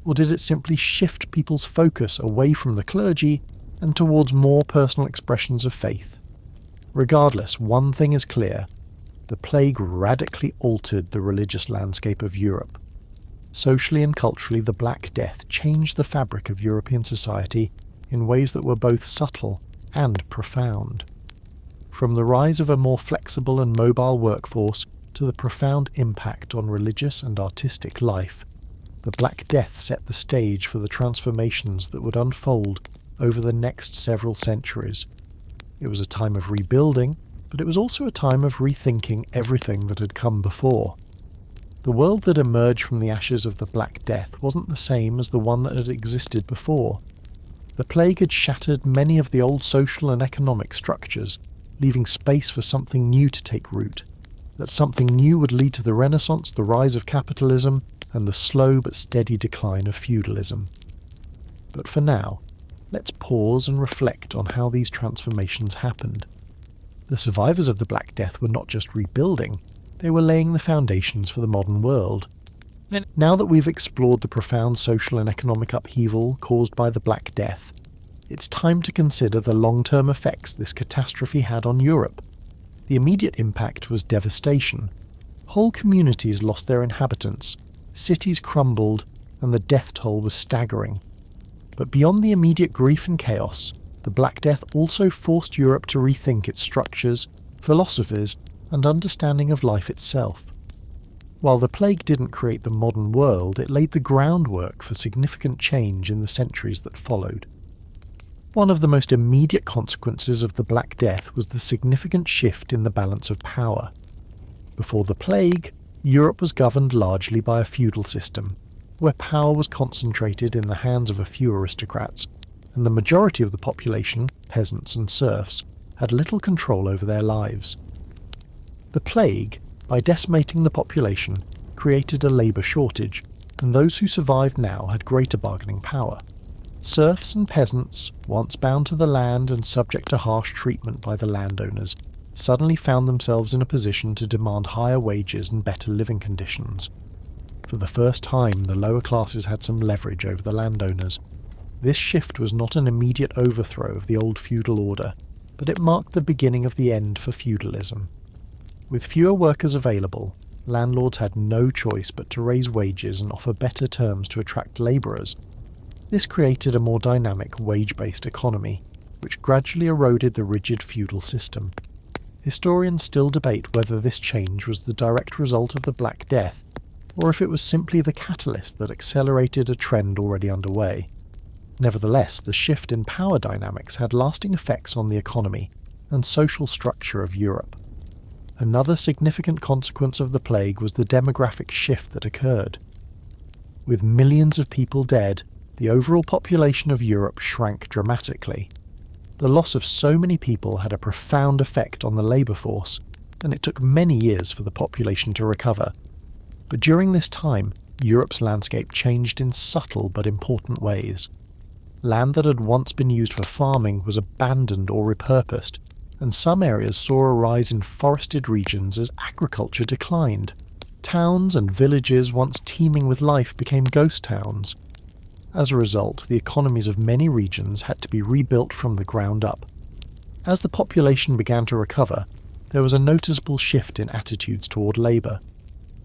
or did it simply shift people's focus away from the clergy and towards more personal expressions of faith? Regardless, one thing is clear: the plague radically altered the religious landscape of Europe. Socially and culturally, the Black Death changed the fabric of European society in ways that were both subtle and profound. From the rise of a more flexible and mobile workforce to the profound impact on religious and artistic life, the Black Death set the stage for the transformations that would unfold over the next several centuries. It was a time of rebuilding, but it was also a time of rethinking everything that had come before. The world that emerged from the ashes of the Black Death wasn't the same as the one that had existed before. The plague had shattered many of the old social and economic structures, leaving space for something new to take root. That something new would lead to the Renaissance, the rise of capitalism, and the slow but steady decline of feudalism. But for now, let's pause and reflect on how these transformations happened. The survivors of the Black Death were not just rebuilding, they were laying the foundations for the modern world. Now that we've explored the profound social and economic upheaval caused by the Black Death, it's time to consider the long-term effects this catastrophe had on Europe. The immediate impact was devastation. Whole communities lost their inhabitants, cities crumbled, and the death toll was staggering. But beyond the immediate grief and chaos, the Black Death also forced Europe to rethink its structures, philosophies, and understanding of life itself. While the plague didn't create the modern world, it laid the groundwork for significant change in the centuries that followed. One of the most immediate consequences of the Black Death was the significant shift in the balance of power. Before the plague, Europe was governed largely by a feudal system, where power was concentrated in the hands of a few aristocrats, and the majority of the population, peasants and serfs, had little control over their lives. The plague, by decimating the population, created a labour shortage, and those who survived now had greater bargaining power. Serfs and peasants, once bound to the land and subject to harsh treatment by the landowners, suddenly found themselves in a position to demand higher wages and better living conditions. For the first time, the lower classes had some leverage over the landowners. This shift was not an immediate overthrow of the old feudal order, but it marked the beginning of the end for feudalism. With fewer workers available, landlords had no choice but to raise wages and offer better terms to attract labourers. This created a more dynamic wage-based economy, which gradually eroded the rigid feudal system. Historians still debate whether this change was the direct result of the Black Death, or if it was simply the catalyst that accelerated a trend already underway. Nevertheless, the shift in power dynamics had lasting effects on the economy and social structure of Europe. Another significant consequence of the plague was the demographic shift that occurred. With millions of people dead, the overall population of Europe shrank dramatically. The loss of so many people had a profound effect on the labour force, and it took many years for the population to recover. But during this time, Europe's landscape changed in subtle but important ways. Land that had once been used for farming was abandoned or repurposed, and some areas saw a rise in forested regions as agriculture declined. Towns and villages once teeming with life became ghost towns. As a result, the economies of many regions had to be rebuilt from the ground up. As the population began to recover, there was a noticeable shift in attitudes toward labour.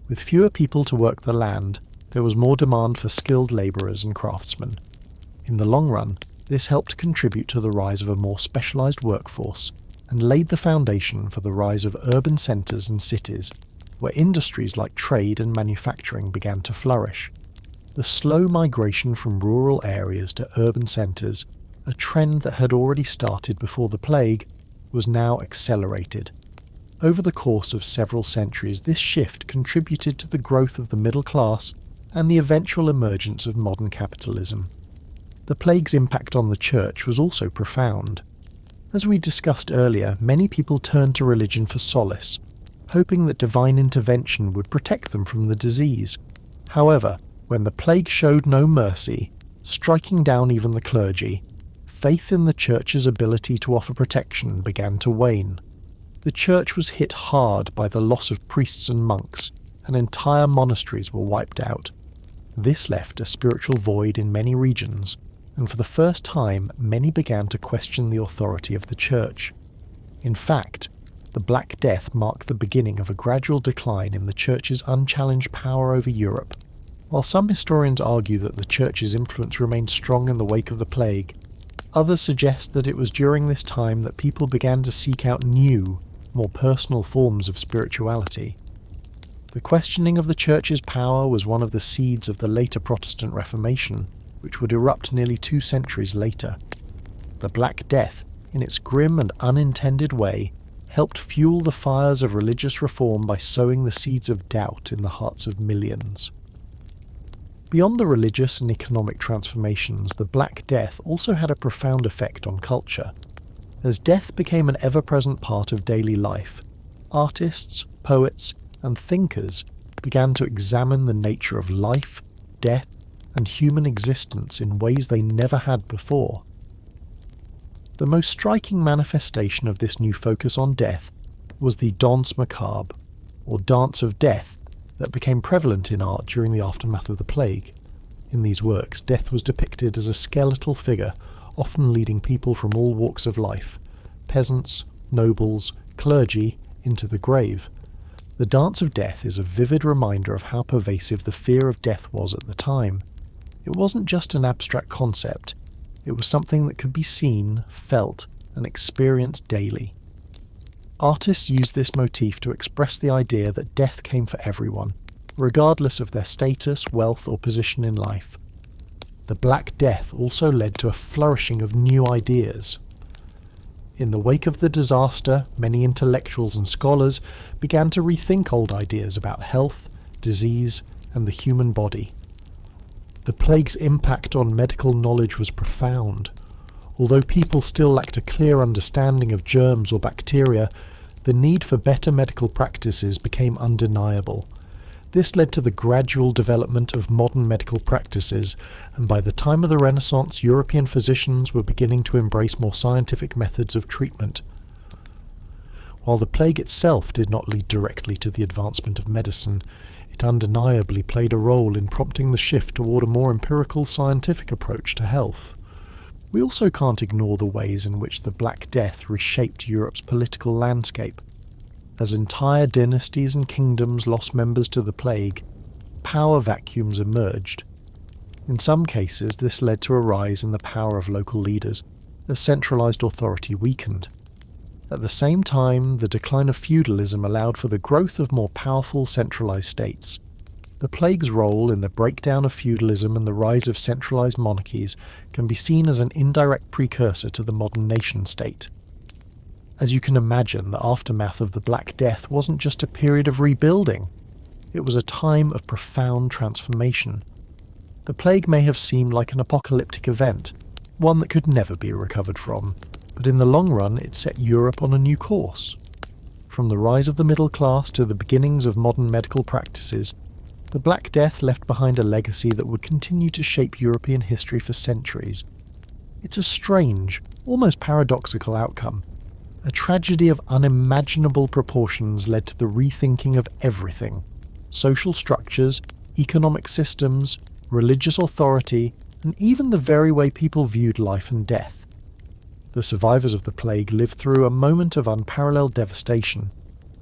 With fewer people to work the land, there was more demand for skilled labourers and craftsmen. In the long run, this helped contribute to the rise of a more specialised workforce, and laid the foundation for the rise of urban centres and cities, where industries like trade and manufacturing began to flourish. The slow migration from rural areas to urban centres, a trend that had already started before the plague, was now accelerated. Over the course of several centuries, this shift contributed to the growth of the middle class and the eventual emergence of modern capitalism. The plague's impact on the church was also profound. As we discussed earlier, many people turned to religion for solace, hoping that divine intervention would protect them from the disease. However, when the plague showed no mercy, striking down even the clergy, faith in the church's ability to offer protection began to wane. The church was hit hard by the loss of priests and monks, and entire monasteries were wiped out. This left a spiritual void in many regions, and for the first time many began to question the authority of the church. In fact, the Black Death marked the beginning of a gradual decline in the church's unchallenged power over Europe. While some historians argue that the church's influence remained strong in the wake of the plague, others suggest that it was during this time that people began to seek out new, more personal forms of spirituality. The questioning of the church's power was one of the seeds of the later Protestant Reformation, which would erupt nearly 2 centuries later. The Black Death, in its grim and unintended way, helped fuel the fires of religious reform by sowing the seeds of doubt in the hearts of millions. Beyond the religious and economic transformations, the Black Death also had a profound effect on culture. As death became an ever-present part of daily life, artists, poets, and thinkers began to examine the nature of life, death, and human existence in ways they never had before. The most striking manifestation of this new focus on death was the danse macabre, or dance of death, that became prevalent in art during the aftermath of the plague. In these works, death was depicted as a skeletal figure, often leading people from all walks of life, peasants, nobles, clergy, into the grave. The dance of death is a vivid reminder of how pervasive the fear of death was at the time. It wasn't just an abstract concept, It was something that could be seen, felt, and experienced daily. Artists used this motif to express the idea that death came for everyone, regardless of their status, wealth, or position in life. The Black Death also led to a flourishing of new ideas. In the wake of the disaster, many intellectuals and scholars began to rethink old ideas about health, disease, and the human body. The plague's impact on medical knowledge was profound. Although people still lacked a clear understanding of germs or bacteria, the need for better medical practices became undeniable. This led to the gradual development of modern medical practices, and by the time of the Renaissance, European physicians were beginning to embrace more scientific methods of treatment. While the plague itself did not lead directly to the advancement of medicine, it undeniably played a role in prompting the shift toward a more empirical scientific approach to health. We also can't ignore the ways in which the Black Death reshaped Europe's political landscape. As entire dynasties and kingdoms lost members to the plague, power vacuums emerged. In some cases, this led to a rise in the power of local leaders, as centralized authority weakened. At the same time, the decline of feudalism allowed for the growth of more powerful centralized states. The plague's role in the breakdown of feudalism and the rise of centralized monarchies can be seen as an indirect precursor to the modern nation-state. As you can imagine, the aftermath of the Black Death wasn't just a period of rebuilding. It was a time of profound transformation. The plague may have seemed like an apocalyptic event, one that could never be recovered from, but in the long run it set Europe on a new course. From the rise of the middle class to the beginnings of modern medical practices, the Black Death left behind a legacy that would continue to shape European history for centuries. It's a strange, almost paradoxical outcome. A tragedy of unimaginable proportions led to the rethinking of everything: social structures, economic systems, religious authority, and even the very way people viewed life and death. The survivors of the plague lived through a moment of unparalleled devastation,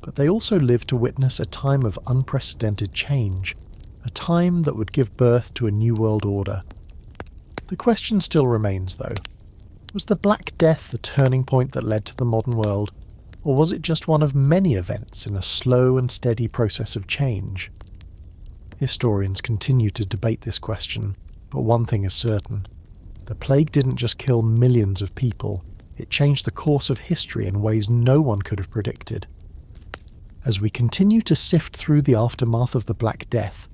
but they also lived to witness a time of unprecedented change, a time that would give birth to a new world order. The question still remains, though. Was the Black Death the turning point that led to the modern world, or was it just one of many events in a slow and steady process of change? Historians continue to debate this question, but one thing is certain. The plague didn't just kill millions of people, it changed the course of history in ways no one could have predicted. As we continue to sift through the aftermath of the Black Death,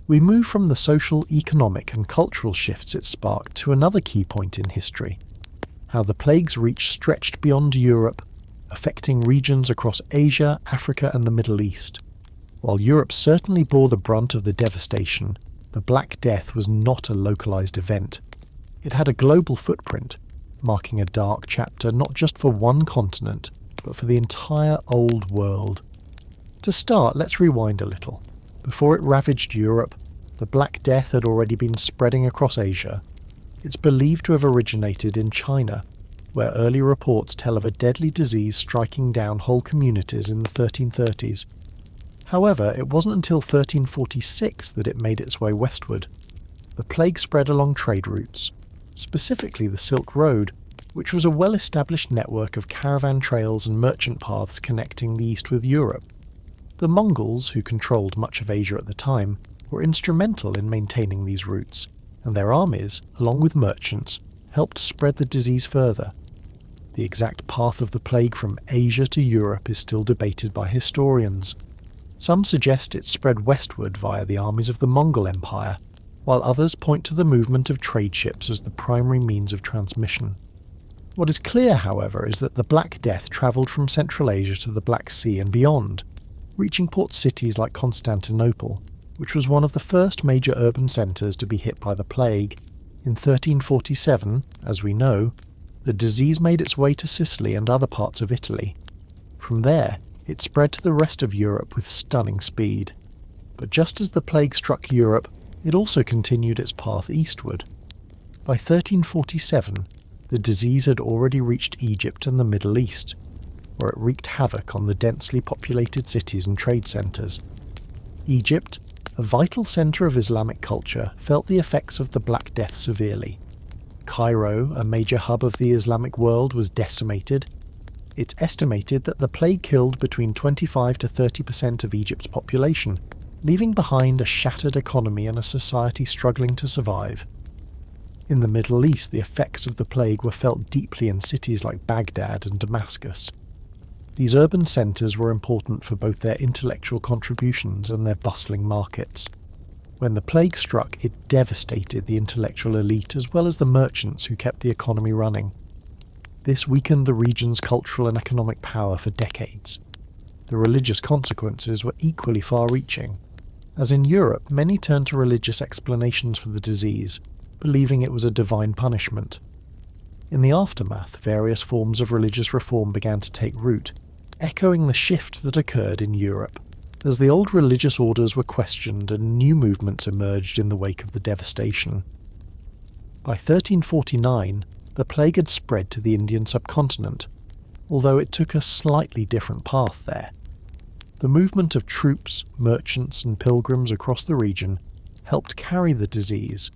we move from the social, economic and cultural shifts it sparked to another key point in history: how the plague's reach stretched beyond Europe, affecting regions across Asia, Africa and the Middle East. While Europe certainly bore the brunt of the devastation, the Black Death was not a localized event. It had a global footprint, marking a dark chapter not just for one continent, but for the entire Old World. To start, let's rewind a little. Before it ravaged Europe, the Black Death had already been spreading across Asia. It's believed to have originated in China, where early reports tell of a deadly disease striking down whole communities in the 1330s. However, it wasn't until 1346 that it made its way westward. The plague spread along trade routes, specifically the Silk Road, which was a well-established network of caravan trails and merchant paths connecting the East with Europe. The Mongols, who controlled much of Asia at the time, were instrumental in maintaining these routes, and their armies, along with merchants, helped spread the disease further. The exact path of the plague from Asia to Europe is still debated by historians. Some suggest it spread westward via the armies of the Mongol Empire, while others point to the movement of trade ships as the primary means of transmission. What is clear, however, is that the Black Death travelled from Central Asia to the Black Sea and beyond, reaching port cities like Constantinople, which was one of the first major urban centres to be hit by the plague. In 1347, as we know, the disease made its way to Sicily and other parts of Italy. From there, it spread to the rest of Europe with stunning speed. But just as the plague struck Europe, it also continued its path eastward. By 1347, the disease had already reached Egypt and the Middle East, where it wreaked havoc on the densely populated cities and trade centres. Egypt, a vital centre of Islamic culture, felt the effects of the Black Death severely. Cairo, a major hub of the Islamic world, was decimated. It's estimated that the plague killed between 25 to 30% of Egypt's population, leaving behind a shattered economy and a society struggling to survive. In the Middle East, the effects of the plague were felt deeply in cities like Baghdad and Damascus. These urban centres were important for both their intellectual contributions and their bustling markets. When the plague struck, it devastated the intellectual elite as well as the merchants who kept the economy running. This weakened the region's cultural and economic power for decades. The religious consequences were equally far-reaching. As in Europe, many turned to religious explanations for the disease, believing it was a divine punishment. In the aftermath, various forms of religious reform began to take root, echoing the shift that occurred in Europe. As the old religious orders were questioned and new movements emerged in the wake of the devastation. By 1349, the plague had spread to the Indian subcontinent, although it took a slightly different path there. The movement of troops, merchants and pilgrims across the region helped carry the disease,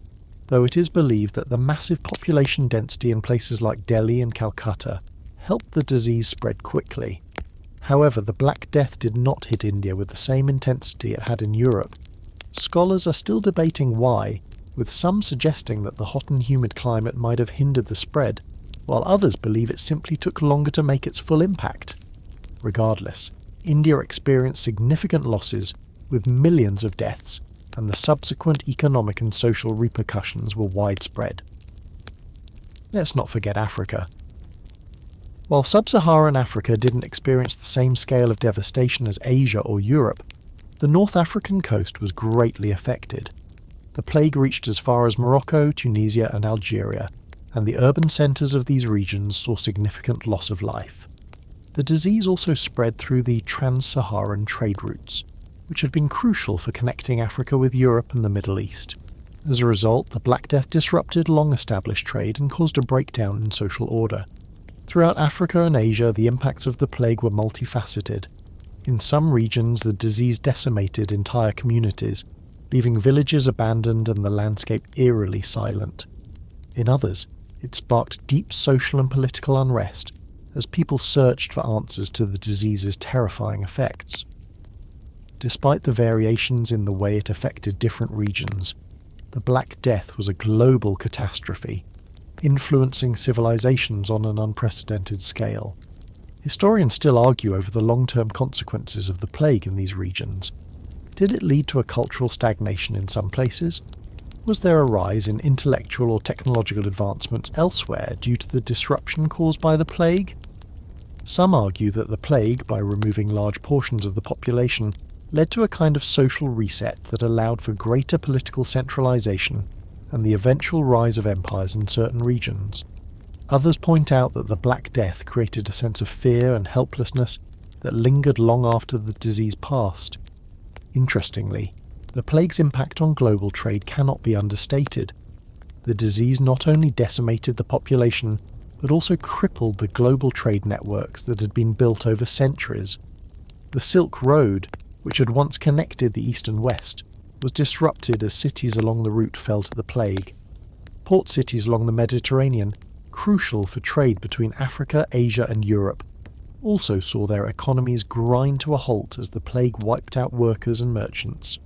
though it is believed that the massive population density in places like Delhi and Calcutta helped the disease spread quickly. However, the Black Death did not hit India with the same intensity it had in Europe. Scholars are still debating why, with some suggesting that the hot and humid climate might have hindered the spread, while others believe it simply took longer to make its full impact. Regardless, India experienced significant losses, with millions of deaths, and the subsequent economic and social repercussions were widespread. Let's not forget Africa. While sub-Saharan Africa didn't experience the same scale of devastation as Asia or Europe, the North African coast was greatly affected. The plague reached as far as Morocco, Tunisia and Algeria, and the urban centres of these regions saw significant loss of life. The disease also spread through the trans-Saharan trade routes, which had been crucial for connecting Africa with Europe and the Middle East. As a result, the Black Death disrupted long-established trade and caused a breakdown in social order. Throughout Africa and Asia, the impacts of the plague were multifaceted. In some regions, the disease decimated entire communities, leaving villages abandoned and the landscape eerily silent. In others, it sparked deep social and political unrest as people searched for answers to the disease's terrifying effects. Despite the variations in the way it affected different regions, the Black Death was a global catastrophe, influencing civilizations on an unprecedented scale. Historians still argue over the long-term consequences of the plague in these regions. Did it lead to a cultural stagnation in some places? Was there a rise in intellectual or technological advancements elsewhere due to the disruption caused by the plague? Some argue that the plague, by removing large portions of the population, led to a kind of social reset that allowed for greater political centralization and the eventual rise of empires in certain regions. Others point out that the Black Death created a sense of fear and helplessness that lingered long after the disease passed. Interestingly, the plague's impact on global trade cannot be understated. The disease not only decimated the population, but also crippled the global trade networks that had been built over centuries. The Silk Road, which had once connected the East and West, was disrupted as cities along the route fell to the plague. Port cities along the Mediterranean, crucial for trade between Africa, Asia and Europe, also saw their economies grind to a halt as the plague wiped out workers and merchants.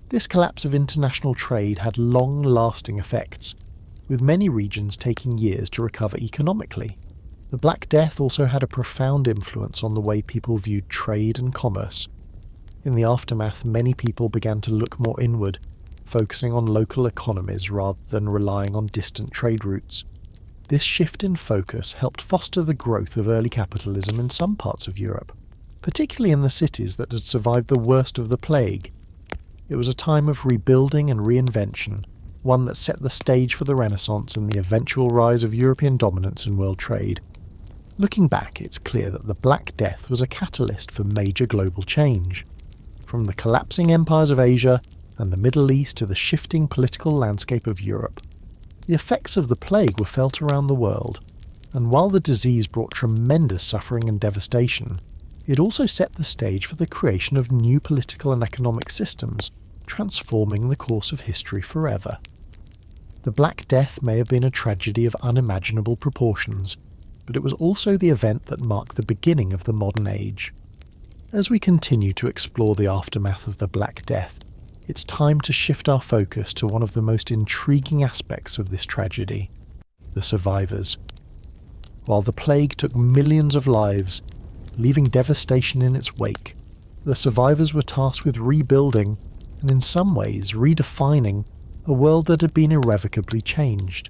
This collapse of international trade had long-lasting effects, with many regions taking years to recover economically. The Black Death also had a profound influence on the way people viewed trade and commerce. In the aftermath, many people began to look more inward, focusing on local economies rather than relying on distant trade routes. This shift in focus helped foster the growth of early capitalism in some parts of Europe, particularly in the cities that had survived the worst of the plague. It was a time of rebuilding and reinvention, one that set the stage for the Renaissance and the eventual rise of European dominance in world trade. Looking back, it's clear that the Black Death was a catalyst for major global change. From the collapsing empires of Asia and the Middle East to the shifting political landscape of Europe. The effects of the plague were felt around the world, and while the disease brought tremendous suffering and devastation, it also set the stage for the creation of new political and economic systems, transforming the course of history forever. The Black Death may have been a tragedy of unimaginable proportions, but it was also the event that marked the beginning of the modern age. As we continue to explore the aftermath of the Black Death, it's time to shift our focus to one of the most intriguing aspects of this tragedy: the survivors. While the plague took millions of lives, leaving devastation in its wake, the survivors were tasked with rebuilding, and in some ways redefining, a world that had been irrevocably changed.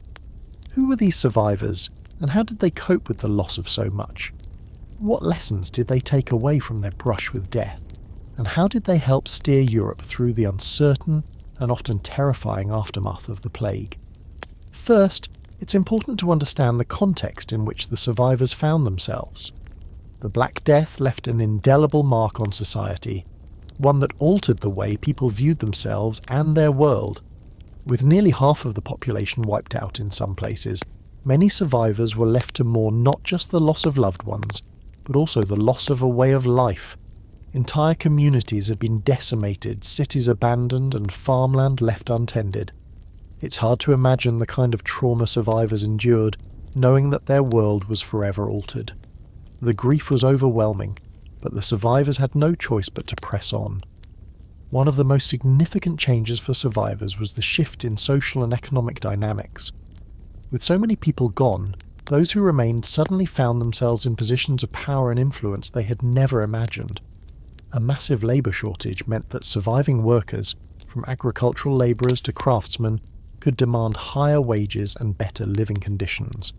Who were these survivors, and how did they cope with the loss of so much? What lessons did they take away from their brush with death? And how did they help steer Europe through the uncertain and often terrifying aftermath of the plague? First, it's important to understand the context in which the survivors found themselves. The Black Death left an indelible mark on society, one that altered the way people viewed themselves and their world. With nearly half of the population wiped out in some places, many survivors were left to mourn not just the loss of loved ones, but also the loss of a way of life. Entire communities had been decimated, cities abandoned, and farmland left untended. It's hard to imagine the kind of trauma survivors endured, knowing that their world was forever altered. The grief was overwhelming, but the survivors had no choice but to press on. One of the most significant changes for survivors was the shift in social and economic dynamics. With so many people gone, those who remained suddenly found themselves in positions of power and influence they had never imagined. A massive labour shortage meant that surviving workers, from agricultural labourers to craftsmen, could demand higher wages and better living conditions.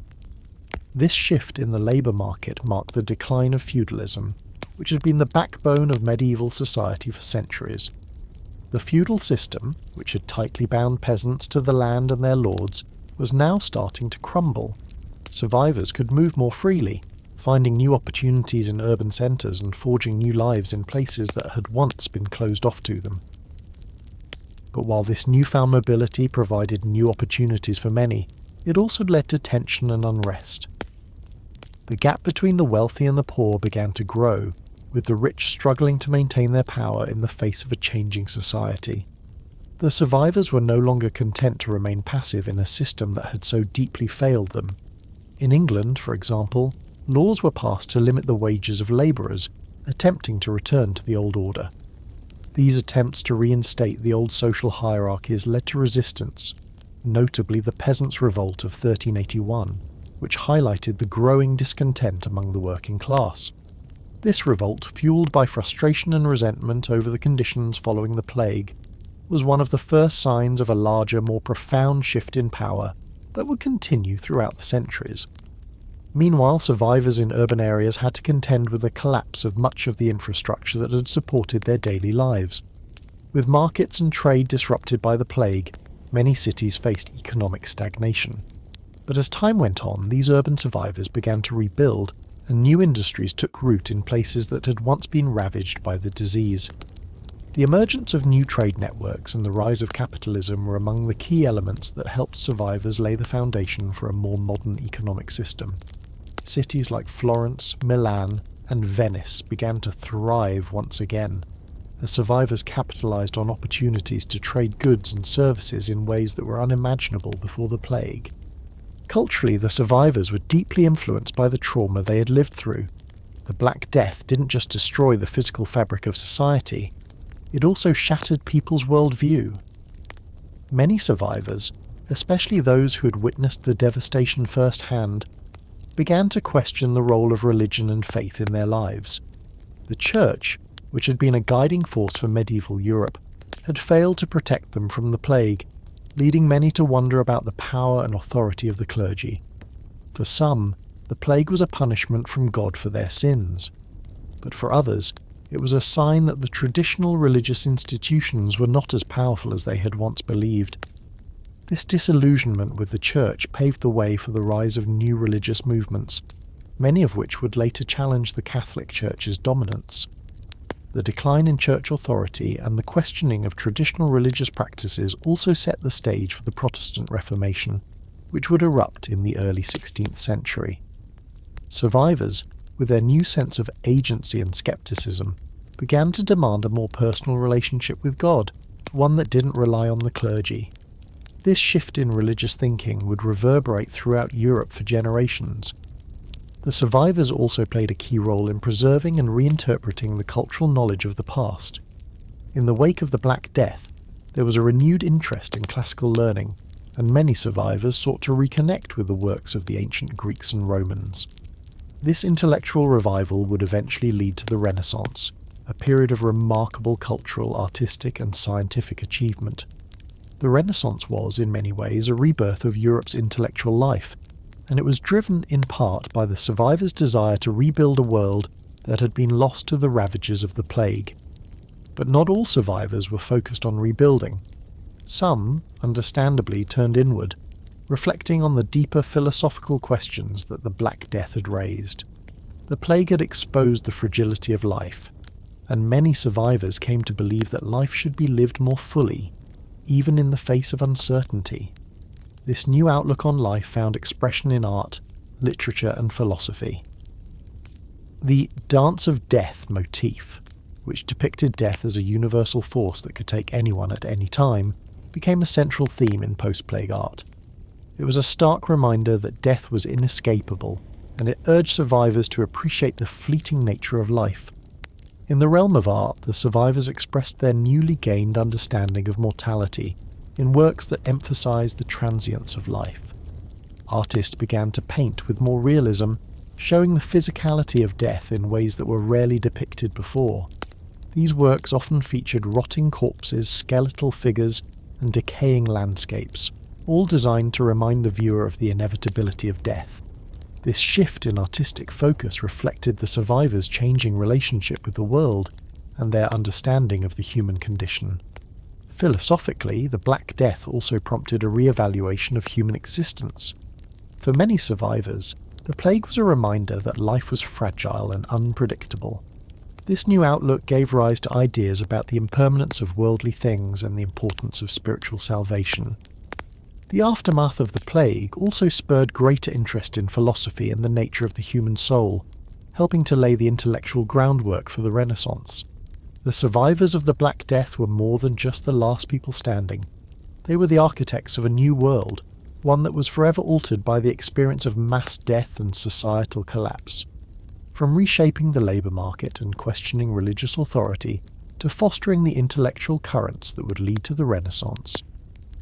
This shift in the labour market marked the decline of feudalism, which had been the backbone of medieval society for centuries. The feudal system, which had tightly bound peasants to the land and their lords, was now starting to crumble. Survivors could move more freely, finding new opportunities in urban centres and forging new lives in places that had once been closed off to them. But while this newfound mobility provided new opportunities for many, it also led to tension and unrest. The gap between the wealthy and the poor began to grow, with the rich struggling to maintain their power in the face of a changing society. The survivors were no longer content to remain passive in a system that had so deeply failed them. In England, for example, laws were passed to limit the wages of labourers, attempting to return to the old order. These attempts to reinstate the old social hierarchies led to resistance, notably the Peasants' Revolt of 1381, which highlighted the growing discontent among the working class. This revolt, fueled by frustration and resentment over the conditions following the plague, was one of the first signs of a larger, more profound shift in power that would continue throughout the centuries. Meanwhile, survivors in urban areas had to contend with the collapse of much of the infrastructure that had supported their daily lives. With markets and trade disrupted by the plague, many cities faced economic stagnation. But as time went on, these urban survivors began to rebuild, and new industries took root in places that had once been ravaged by the disease. The emergence of new trade networks and the rise of capitalism were among the key elements that helped survivors lay the foundation for a more modern economic system. Cities like Florence, Milan, and Venice began to thrive once again, as survivors capitalized on opportunities to trade goods and services in ways that were unimaginable before the plague. Culturally, the survivors were deeply influenced by the trauma they had lived through. The Black Death didn't just destroy the physical fabric of society, it also shattered people's worldview. Many survivors, especially those who had witnessed the devastation firsthand, began to question the role of religion and faith in their lives. The Church, which had been a guiding force for medieval Europe, had failed to protect them from the plague, leading many to wonder about the power and authority of the clergy. For some, the plague was a punishment from God for their sins. But for others, it was a sign that the traditional religious institutions were not as powerful as they had once believed. This disillusionment with the Church paved the way for the rise of new religious movements, many of which would later challenge the Catholic Church's dominance. The decline in church authority and the questioning of traditional religious practices also set the stage for the Protestant Reformation, which would erupt in the early 16th century. Survivors, with their new sense of agency and skepticism, began to demand a more personal relationship with God, one that didn't rely on the clergy. This shift in religious thinking would reverberate throughout Europe for generations. The survivors also played a key role in preserving and reinterpreting the cultural knowledge of the past. In the wake of the Black Death, there was a renewed interest in classical learning, and many survivors sought to reconnect with the works of the ancient Greeks and Romans. This intellectual revival would eventually lead to the Renaissance, a period of remarkable cultural, artistic, and scientific achievement. The Renaissance was, in many ways, a rebirth of Europe's intellectual life, and it was driven in part by the survivors' desire to rebuild a world that had been lost to the ravages of the plague. But not all survivors were focused on rebuilding. Some, understandably, turned inward, reflecting on the deeper philosophical questions that the Black Death had raised. The plague had exposed the fragility of life, and many survivors came to believe that life should be lived more fully, even in the face of uncertainty. This new outlook on life found expression in art, literature, and philosophy. The Dance of Death motif, which depicted death as a universal force that could take anyone at any time, became a central theme in post-plague art. It was a stark reminder that death was inescapable, and it urged survivors to appreciate the fleeting nature of life. In the realm of art, the survivors expressed their newly gained understanding of mortality in works that emphasized the transience of life. Artists began to paint with more realism, showing the physicality of death in ways that were rarely depicted before. These works often featured rotting corpses, skeletal figures, and decaying landscapes, all designed to remind the viewer of the inevitability of death. This shift in artistic focus reflected the survivors' changing relationship with the world and their understanding of the human condition. Philosophically, the Black Death also prompted a re-evaluation of human existence. For many survivors, the plague was a reminder that life was fragile and unpredictable. This new outlook gave rise to ideas about the impermanence of worldly things and the importance of spiritual salvation. The aftermath of the plague also spurred greater interest in philosophy and the nature of the human soul, helping to lay the intellectual groundwork for the Renaissance. The survivors of the Black Death were more than just the last people standing. They were the architects of a new world, one that was forever altered by the experience of mass death and societal collapse. From reshaping the labour market and questioning religious authority, to fostering the intellectual currents that would lead to the Renaissance,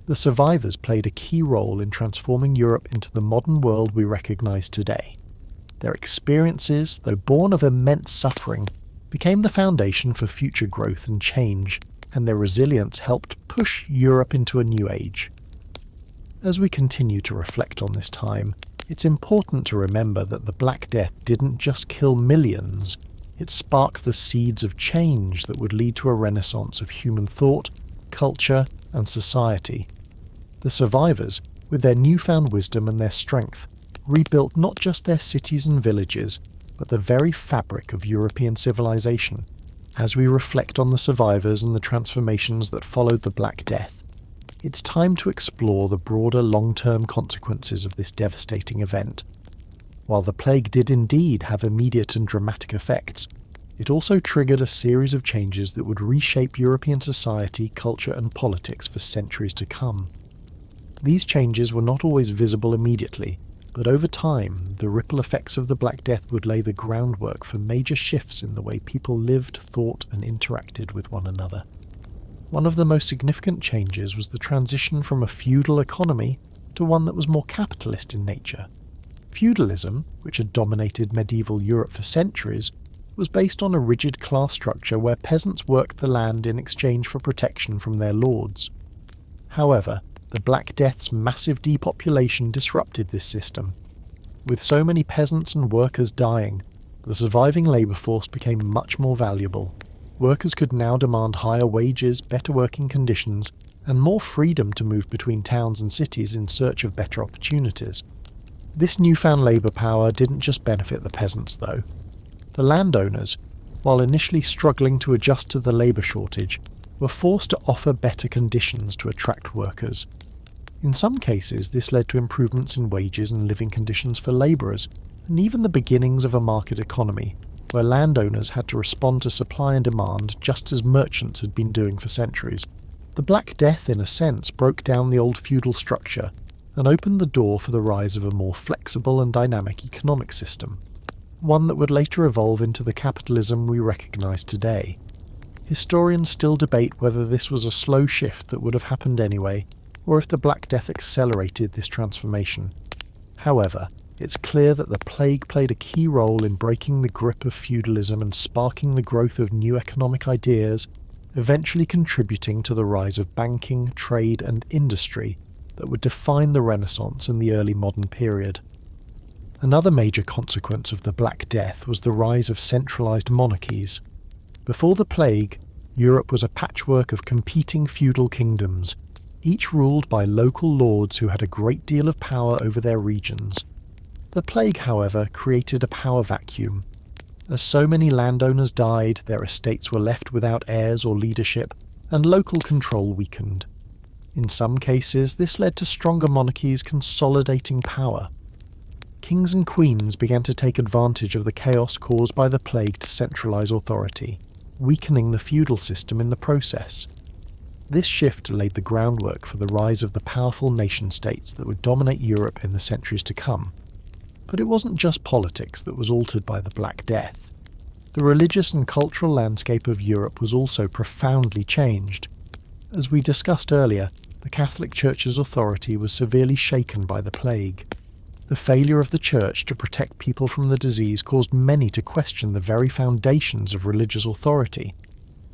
the survivors played a key role in transforming Europe into the modern world we recognise today. Their experiences, though born of immense suffering, became the foundation for future growth and change, and their resilience helped push Europe into a new age. As we continue to reflect on this time, it's important to remember that the Black Death didn't just kill millions, it sparked the seeds of change that would lead to a renaissance of human thought, culture, and society. The survivors, with their newfound wisdom and their strength, rebuilt not just their cities and villages, but the very fabric of European civilization. As we reflect on the survivors and the transformations that followed the Black Death, it's time to explore the broader long-term consequences of this devastating event. While the plague did indeed have immediate and dramatic effects, it also triggered a series of changes that would reshape European society, culture, and politics for centuries to come. These changes were not always visible immediately, but over time, the ripple effects of the Black Death would lay the groundwork for major shifts in the way people lived, thought, and interacted with one another. One of the most significant changes was the transition from a feudal economy to one that was more capitalist in nature. Feudalism, which had dominated medieval Europe for centuries, was based on a rigid class structure where peasants worked the land in exchange for protection from their lords. However, the Black Death's massive depopulation disrupted this system. With so many peasants and workers dying, the surviving labour force became much more valuable. Workers could now demand higher wages, better working conditions, and more freedom to move between towns and cities in search of better opportunities. This newfound labour power didn't just benefit the peasants, though. The landowners, while initially struggling to adjust to the labour shortage, were forced to offer better conditions to attract workers. In some cases, this led to improvements in wages and living conditions for labourers, and even the beginnings of a market economy, where landowners had to respond to supply and demand just as merchants had been doing for centuries. The Black Death, in a sense, broke down the old feudal structure and opened the door for the rise of a more flexible and dynamic economic system, one that would later evolve into the capitalism we recognise today. Historians still debate whether this was a slow shift that would have happened anyway, or if the Black Death accelerated this transformation. However, it's clear that the plague played a key role in breaking the grip of feudalism and sparking the growth of new economic ideas, eventually contributing to the rise of banking, trade and industry that would define the Renaissance and the early modern period. Another major consequence of the Black Death was the rise of centralised monarchies. Before the plague, Europe was a patchwork of competing feudal kingdoms, each ruled by local lords who had a great deal of power over their regions. The plague, however, created a power vacuum. As so many landowners died, their estates were left without heirs or leadership, and local control weakened. In some cases, this led to stronger monarchies consolidating power. Kings and queens began to take advantage of the chaos caused by the plague to centralise authority, weakening the feudal system in the process. This shift laid the groundwork for the rise of the powerful nation-states that would dominate Europe in the centuries to come. But it wasn't just politics that was altered by the Black Death. The religious and cultural landscape of Europe was also profoundly changed. As we discussed earlier, the Catholic Church's authority was severely shaken by the plague. The failure of the Church to protect people from the disease caused many to question the very foundations of religious authority.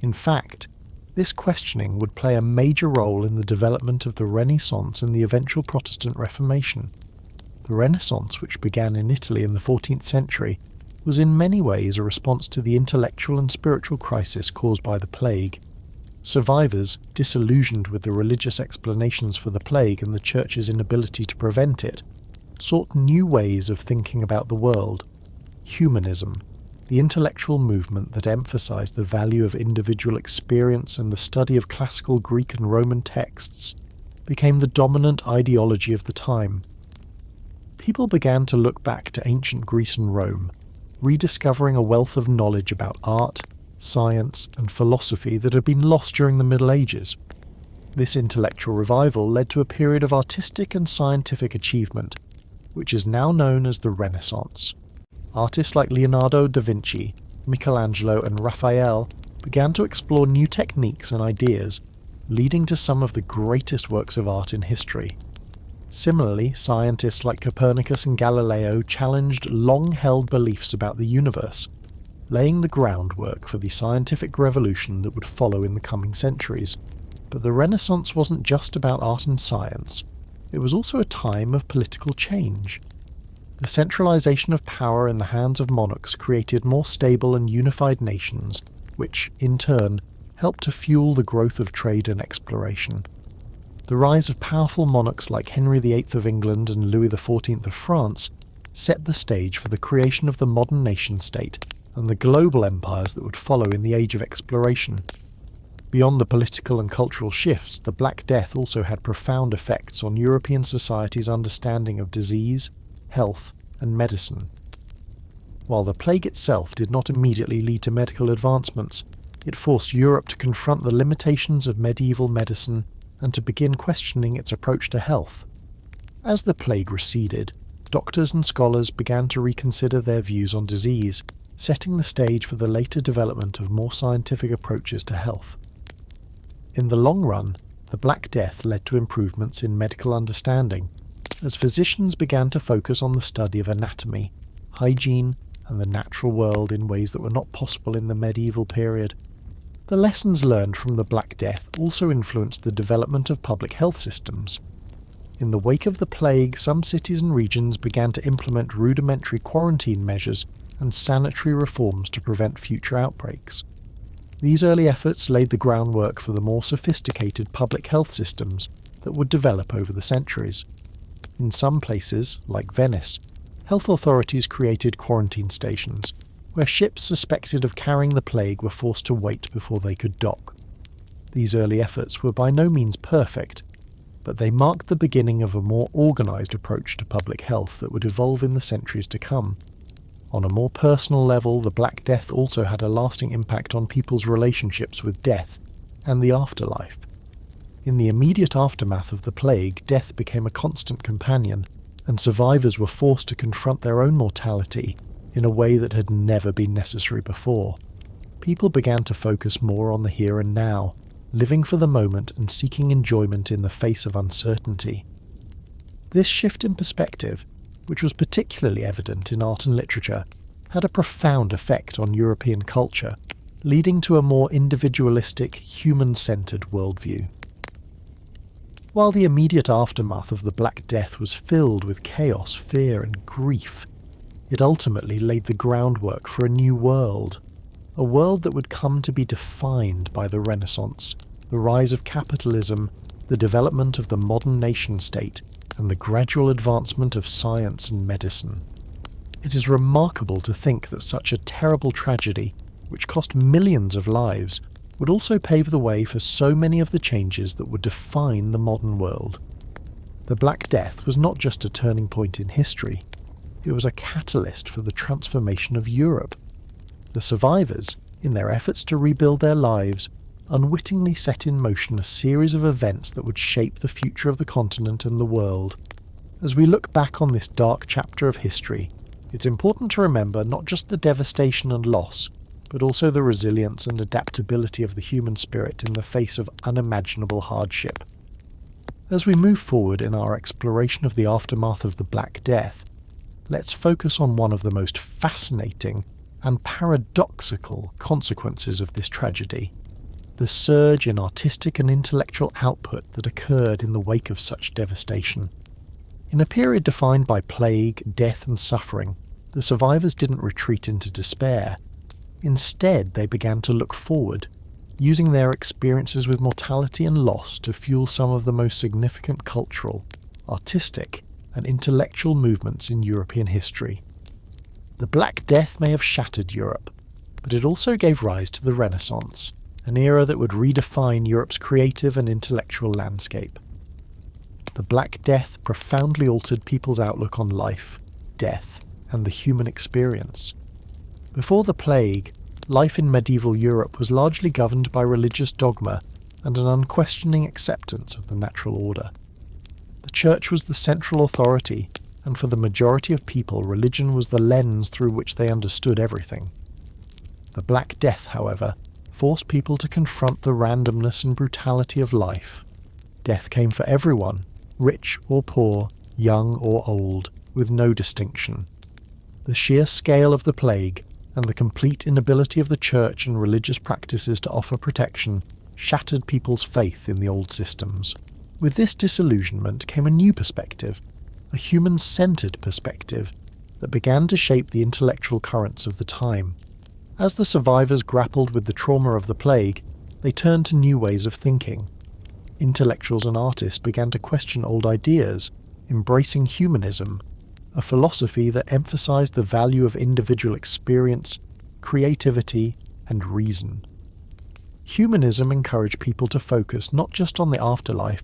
In fact, this questioning would play a major role in the development of the Renaissance and the eventual Protestant Reformation. The Renaissance, which began in Italy in the 14th century, was in many ways a response to the intellectual and spiritual crisis caused by the plague. Survivors, disillusioned with the religious explanations for the plague and the Church's inability to prevent it, sought new ways of thinking about the world. Humanism, the intellectual movement that emphasized the value of individual experience and the study of classical Greek and Roman texts, became the dominant ideology of the time. People began to look back to ancient Greece and Rome, rediscovering a wealth of knowledge about art, science, and philosophy that had been lost during the Middle Ages. This intellectual revival led to a period of artistic and scientific achievement, which is now known as the Renaissance. Artists like Leonardo da Vinci, Michelangelo, and Raphael began to explore new techniques and ideas, leading to some of the greatest works of art in history. Similarly, scientists like Copernicus and Galileo challenged long-held beliefs about the universe, laying the groundwork for the scientific revolution that would follow in the coming centuries. But the Renaissance wasn't just about art and science. It was also a time of political change. The centralization of power in the hands of monarchs created more stable and unified nations, which, in turn, helped to fuel the growth of trade and exploration. The rise of powerful monarchs like Henry VIII of England and Louis XIV of France set the stage for the creation of the modern nation-state and the global empires that would follow in the age of exploration. Beyond the political and cultural shifts, the Black Death also had profound effects on European society's understanding of disease, health, and medicine. While the plague itself did not immediately lead to medical advancements, it forced Europe to confront the limitations of medieval medicine and to begin questioning its approach to health. As the plague receded, doctors and scholars began to reconsider their views on disease, setting the stage for the later development of more scientific approaches to health. In the long run, the Black Death led to improvements in medical understanding, as physicians began to focus on the study of anatomy, hygiene, and the natural world in ways that were not possible in the medieval period. The lessons learned from the Black Death also influenced the development of public health systems. In the wake of the plague, some cities and regions began to implement rudimentary quarantine measures and sanitary reforms to prevent future outbreaks. These early efforts laid the groundwork for the more sophisticated public health systems that would develop over the centuries. In some places, like Venice, health authorities created quarantine stations, where ships suspected of carrying the plague were forced to wait before they could dock. These early efforts were by no means perfect, but they marked the beginning of a more organised approach to public health that would evolve in the centuries to come. On a more personal level, the Black Death also had a lasting impact on people's relationships with death and the afterlife. In the immediate aftermath of the plague, death became a constant companion, and survivors were forced to confront their own mortality in a way that had never been necessary before. People began to focus more on the here and now, living for the moment and seeking enjoyment in the face of uncertainty. This shift in perspective, which was particularly evident in art and literature, had a profound effect on European culture, leading to a more individualistic, human-centred worldview. While the immediate aftermath of the Black Death was filled with chaos, fear and grief, it ultimately laid the groundwork for a new world, a world that would come to be defined by the Renaissance, the rise of capitalism, the development of the modern nation-state, and the gradual advancement of science and medicine. It is remarkable to think that such a terrible tragedy, which cost millions of lives, would also pave the way for so many of the changes that would define the modern world. The Black Death was not just a turning point in history, it was a catalyst for the transformation of Europe. The survivors, in their efforts to rebuild their lives, unwittingly set in motion a series of events that would shape the future of the continent and the world. As we look back on this dark chapter of history, it's important to remember not just the devastation and loss, but also the resilience and adaptability of the human spirit in the face of unimaginable hardship. As we move forward in our exploration of the aftermath of the Black Death, let's focus on one of the most fascinating and paradoxical consequences of this tragedy: the surge in artistic and intellectual output that occurred in the wake of such devastation. In a period defined by plague, death and suffering, the survivors didn't retreat into despair. Instead, they began to look forward, using their experiences with mortality and loss to fuel some of the most significant cultural, artistic, and intellectual movements in European history. The Black Death may have shattered Europe, but it also gave rise to the Renaissance, an era that would redefine Europe's creative and intellectual landscape. The Black Death profoundly altered people's outlook on life, death, and the human experience. Before the plague, life in medieval Europe was largely governed by religious dogma and an unquestioning acceptance of the natural order. The Church was the central authority, and for the majority of people, religion was the lens through which they understood everything. The Black Death, however, forced people to confront the randomness and brutality of life. Death came for everyone, rich or poor, young or old, with no distinction. The sheer scale of the plague, and the complete inability of the Church and religious practices to offer protection, shattered people's faith in the old systems. With this disillusionment came a new perspective, a human-centred perspective, that began to shape the intellectual currents of the time. As the survivors grappled with the trauma of the plague, they turned to new ways of thinking. Intellectuals and artists began to question old ideas, embracing humanism, a philosophy that emphasized the value of individual experience, creativity, and reason. Humanism encouraged people to focus not just on the afterlife,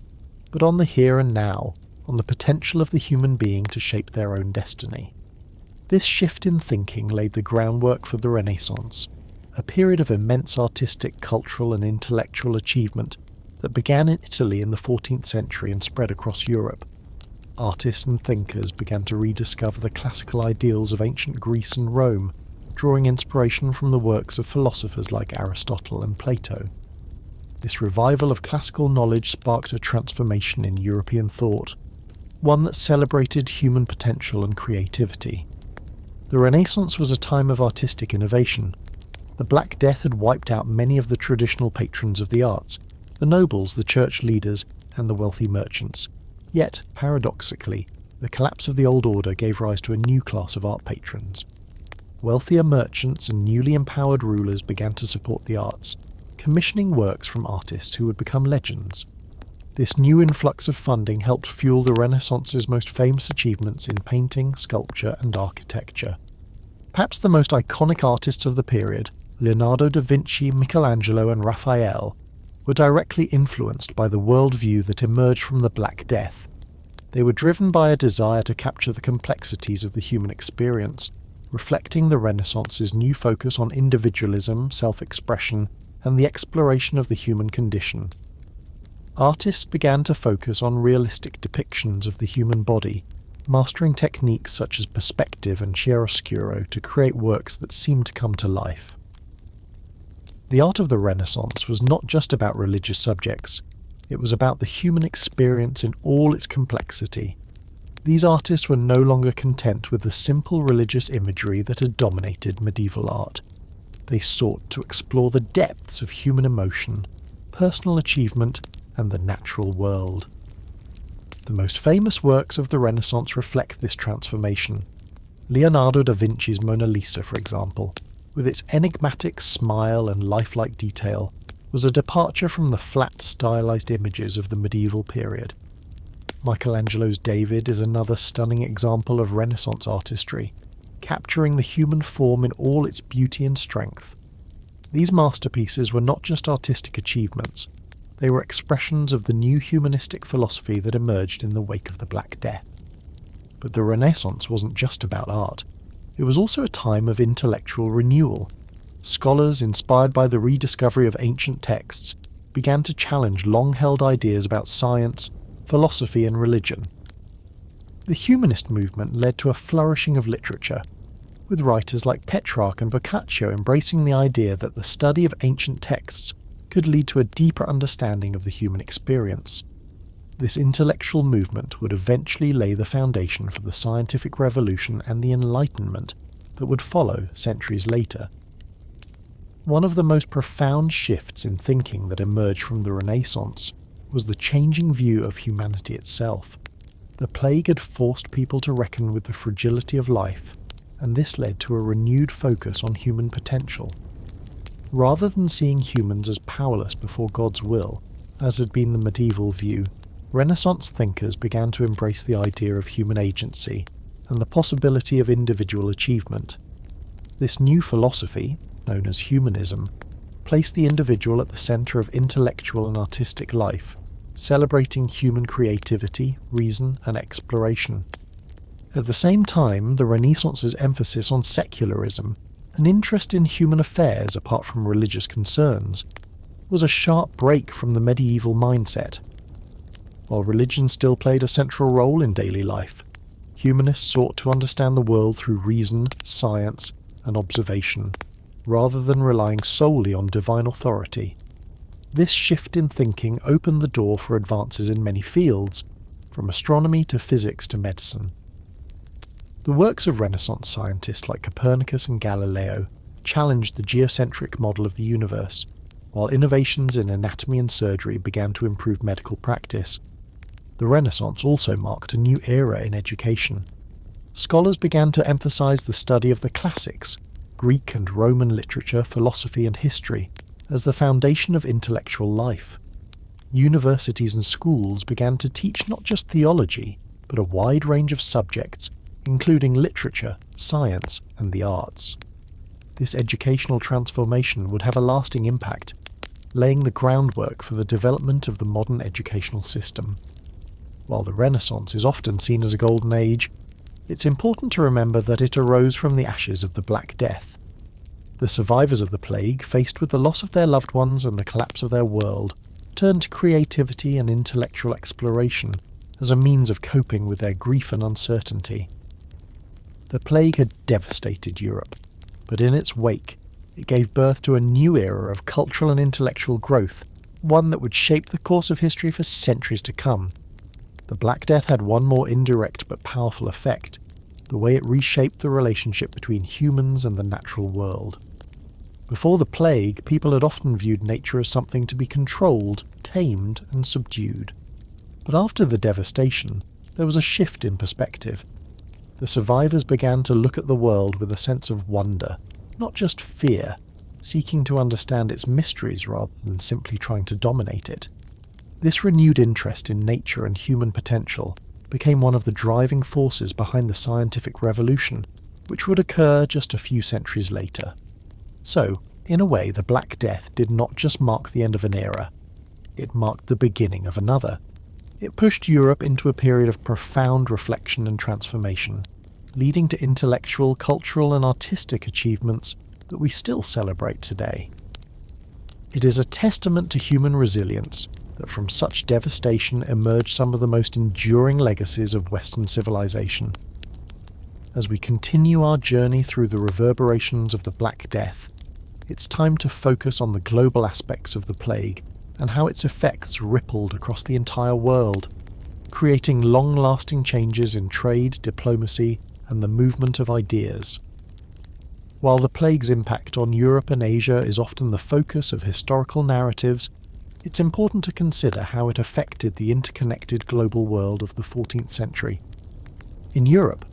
but on the here and now, on the potential of the human being to shape their own destiny. This shift in thinking laid the groundwork for the Renaissance, a period of immense artistic, cultural and intellectual achievement that began in Italy in the 14th century and spread across Europe. Artists and thinkers began to rediscover the classical ideals of ancient Greece and Rome, drawing inspiration from the works of philosophers like Aristotle and Plato. This revival of classical knowledge sparked a transformation in European thought, one that celebrated human potential and creativity. The Renaissance was a time of artistic innovation. The Black Death had wiped out many of the traditional patrons of the arts, the nobles, the church leaders, and the wealthy merchants. Yet, paradoxically, the collapse of the old order gave rise to a new class of art patrons. Wealthier merchants and newly empowered rulers began to support the arts, commissioning works from artists who would become legends. This new influx of funding helped fuel the Renaissance's most famous achievements in painting, sculpture, and architecture. Perhaps the most iconic artists of the period, Leonardo da Vinci, Michelangelo, and Raphael, were directly influenced by the worldview that emerged from the Black Death. They were driven by a desire to capture the complexities of the human experience, reflecting the Renaissance's new focus on individualism, self-expression, and the exploration of the human condition. artists began to focus on realistic depictions of the human body, mastering techniques such as perspective and chiaroscuro to create works that seemed to come to life. The art of the Renaissance was not just about religious subjects, it was about the human experience in all its complexity. These artists were no longer content with the simple religious imagery that had dominated medieval art. They sought to explore the depths of human emotion, personal achievement, and the natural world. The most famous works of the Renaissance reflect this transformation. Leonardo da Vinci's Mona Lisa, for example, with its enigmatic smile and lifelike detail, was a departure from the flat, stylized images of the medieval period. Michelangelo's David is another stunning example of Renaissance artistry, capturing the human form in all its beauty and strength. These masterpieces were not just artistic achievements, they were expressions of the new humanistic philosophy that emerged in the wake of the Black Death. But the Renaissance wasn't just about art. It was also a time of intellectual renewal. Scholars, inspired by the rediscovery of ancient texts, began to challenge long-held ideas about science, philosophy and religion. The humanist movement led to a flourishing of literature, with writers like Petrarch and Boccaccio embracing the idea that the study of ancient texts could lead to a deeper understanding of the human experience. This intellectual movement would eventually lay the foundation for the scientific revolution and the Enlightenment that would follow centuries later. One of the most profound shifts in thinking that emerged from the Renaissance was the changing view of humanity itself. The plague had forced people to reckon with the fragility of life, and this led to a renewed focus on human potential. Rather than seeing humans as powerless before God's will, as had been the medieval view, Renaissance thinkers began to embrace the idea of human agency and the possibility of individual achievement. This new philosophy, known as humanism, placed the individual at the centre of intellectual and artistic life, celebrating human creativity, reason, and exploration. At the same time, the Renaissance's emphasis on secularism, an interest in human affairs apart from religious concerns, was a sharp break from the medieval mindset. While religion still played a central role in daily life, humanists sought to understand the world through reason, science, and observation, rather than relying solely on divine authority. This shift in thinking opened the door for advances in many fields, from astronomy to physics to medicine. The works of Renaissance scientists like Copernicus and Galileo challenged the geocentric model of the universe, while innovations in anatomy and surgery began to improve medical practice. The Renaissance also marked a new era in education. Scholars began to emphasize the study of the classics, Greek and Roman literature, philosophy and history, as the foundation of intellectual life. Universities and schools began to teach not just theology, but a wide range of subjects, including literature, science, and the arts. This educational transformation would have a lasting impact, laying the groundwork for the development of the modern educational system. While the Renaissance is often seen as a golden age, it's important to remember that it arose from the ashes of the Black Death. The survivors of the plague, faced with the loss of their loved ones and the collapse of their world, turned to creativity and intellectual exploration as a means of coping with their grief and uncertainty. The plague had devastated Europe, but in its wake, it gave birth to a new era of cultural and intellectual growth, one that would shape the course of history for centuries to come. The Black Death had one more indirect but powerful effect, the way it reshaped the relationship between humans and the natural world. Before the plague, people had often viewed nature as something to be controlled, tamed, and subdued. But after the devastation, there was a shift in perspective. The survivors began to look at the world with a sense of wonder, not just fear, seeking to understand its mysteries rather than simply trying to dominate it. This renewed interest in nature and human potential became one of the driving forces behind the scientific revolution, which would occur just a few centuries later. So, in a way, the Black Death did not just mark the end of an era, it marked the beginning of another. It pushed Europe into a period of profound reflection and transformation, leading to intellectual, cultural and artistic achievements that we still celebrate today. It is a testament to human resilience, that from such devastation emerged some of the most enduring legacies of Western civilization. As we continue our journey through the reverberations of the Black Death, it's time to focus on the global aspects of the plague and how its effects rippled across the entire world, creating long-lasting changes in trade, diplomacy, and the movement of ideas. While the plague's impact on Europe and Asia is often the focus of historical narratives, it's important to consider how it affected the interconnected global world of the 14th century. In Europe,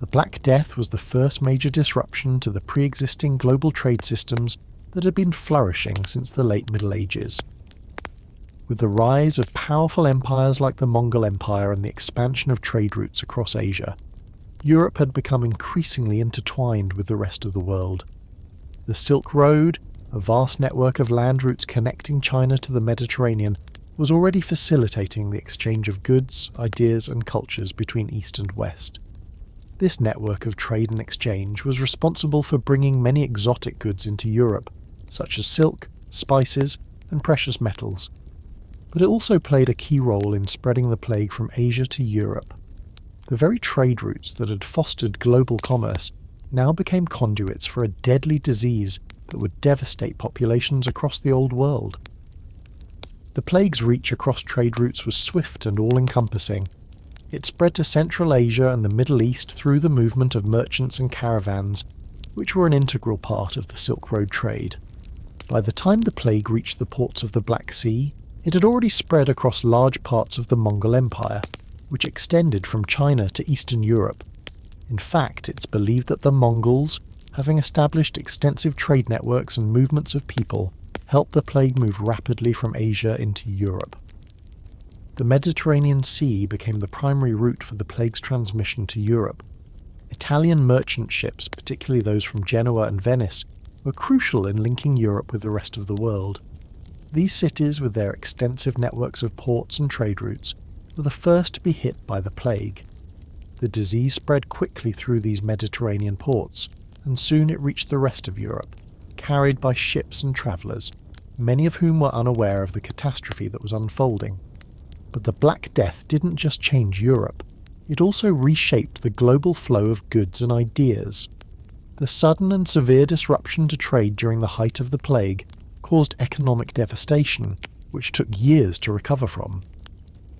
the Black Death was the first major disruption to the pre-existing global trade systems that had been flourishing since the late Middle Ages. With the rise of powerful empires like the Mongol Empire and the expansion of trade routes across Asia, Europe had become increasingly intertwined with the rest of the world. The Silk Road, a vast network of land routes connecting China to the Mediterranean, was already facilitating the exchange of goods, ideas, and cultures between East and West. This network of trade and exchange was responsible for bringing many exotic goods into Europe, such as silk, spices, and precious metals. But it also played a key role in spreading the plague from Asia to Europe. The very trade routes that had fostered global commerce now became conduits for a deadly disease that would devastate populations across the Old World. The plague's reach across trade routes was swift and all-encompassing. It spread to Central Asia and the Middle East through the movement of merchants and caravans, which were an integral part of the Silk Road trade. By the time the plague reached the ports of the Black Sea, it had already spread across large parts of the Mongol Empire, which extended from China to Eastern Europe. In fact, it's believed that the Mongols, having established extensive trade networks and movements of people, helped the plague move rapidly from Asia into Europe. The Mediterranean Sea became the primary route for the plague's transmission to Europe. Italian merchant ships, particularly those from Genoa and Venice, were crucial in linking Europe with the rest of the world. These cities, with their extensive networks of ports and trade routes, were the first to be hit by the plague. The disease spread quickly through these Mediterranean ports, and soon it reached the rest of Europe, carried by ships and travellers, many of whom were unaware of the catastrophe that was unfolding. But the Black Death didn't just change Europe, it also reshaped the global flow of goods and ideas. The sudden and severe disruption to trade during the height of the plague caused economic devastation, which took years to recover from.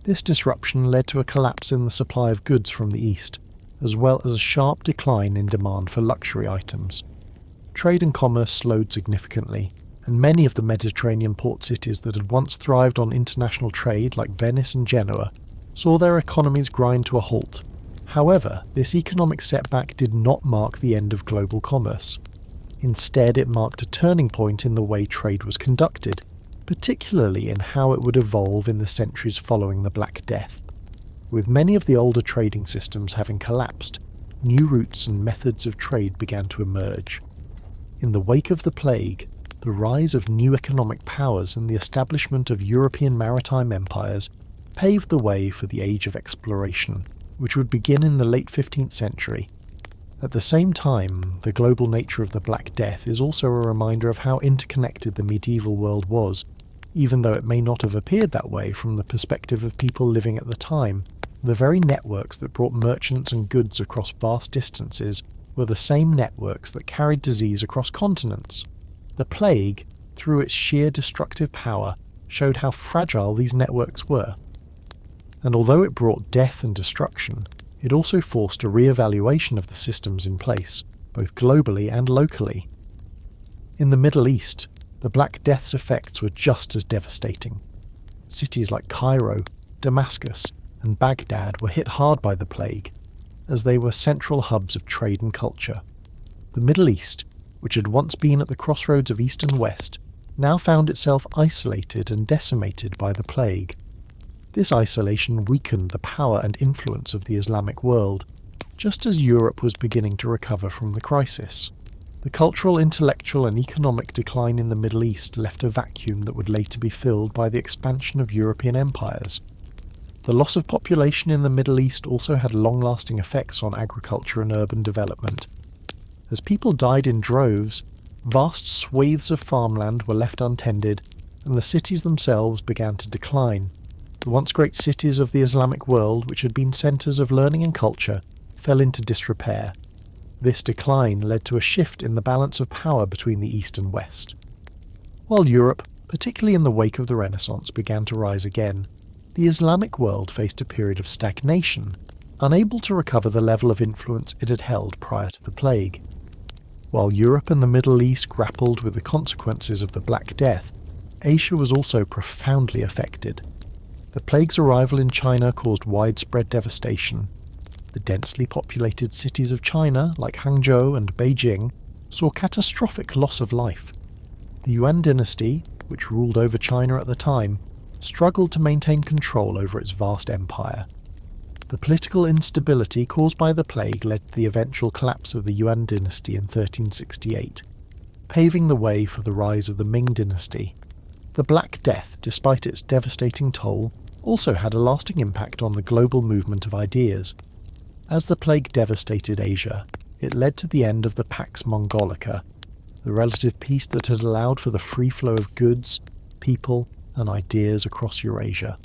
This disruption led to a collapse in the supply of goods from the East, as well as a sharp decline in demand for luxury items. Trade and commerce slowed significantly, and many of the Mediterranean port cities that had once thrived on international trade, like Venice and Genoa, saw their economies grind to a halt. However, this economic setback did not mark the end of global commerce. Instead, it marked a turning point in the way trade was conducted, particularly in how it would evolve in the centuries following the Black Death. With many of the older trading systems having collapsed, new routes and methods of trade began to emerge. In the wake of the plague, the rise of new economic powers and the establishment of European maritime empires paved the way for the age of exploration, which would begin in the late 15th century. At the same time, the global nature of the Black Death is also a reminder of how interconnected the medieval world was, even though it may not have appeared that way from the perspective of people living at the time. The very networks that brought merchants and goods across vast distances were the same networks that carried disease across continents. The plague, through its sheer destructive power, showed how fragile these networks were. And although it brought death and destruction, it also forced a re-evaluation of the systems in place, both globally and locally. In the Middle East, the Black Death's effects were just as devastating. Cities like Cairo, Damascus, and Baghdad were hit hard by the plague, as they were central hubs of trade and culture. The Middle East, which had once been at the crossroads of East and West, now found itself isolated and decimated by the plague. This isolation weakened the power and influence of the Islamic world, just as Europe was beginning to recover from the crisis. The cultural, intellectual, and economic decline in the Middle East left a vacuum that would later be filled by the expansion of European empires. The loss of population in the Middle East also had long-lasting effects on agriculture and urban development. As people died in droves, vast swathes of farmland were left untended, and the cities themselves began to decline. The once great cities of the Islamic world, which had been centres of learning and culture, fell into disrepair. This decline led to a shift in the balance of power between the East and West. While Europe, particularly in the wake of the Renaissance, began to rise again, the Islamic world faced a period of stagnation, unable to recover the level of influence it had held prior to the plague. While Europe and the Middle East grappled with the consequences of the Black Death, Asia was also profoundly affected. The plague's arrival in China caused widespread devastation. The densely populated cities of China, like Hangzhou and Beijing, saw catastrophic loss of life. The Yuan dynasty, which ruled over China at the time, struggled to maintain control over its vast empire. The political instability caused by the plague led to the eventual collapse of the Yuan dynasty in 1368, paving the way for the rise of the Ming dynasty. The Black Death, despite its devastating toll, also had a lasting impact on the global movement of ideas. As the plague devastated Asia, it led to the end of the Pax Mongolica, the relative peace that had allowed for the free flow of goods, people, and ideas across Eurasia.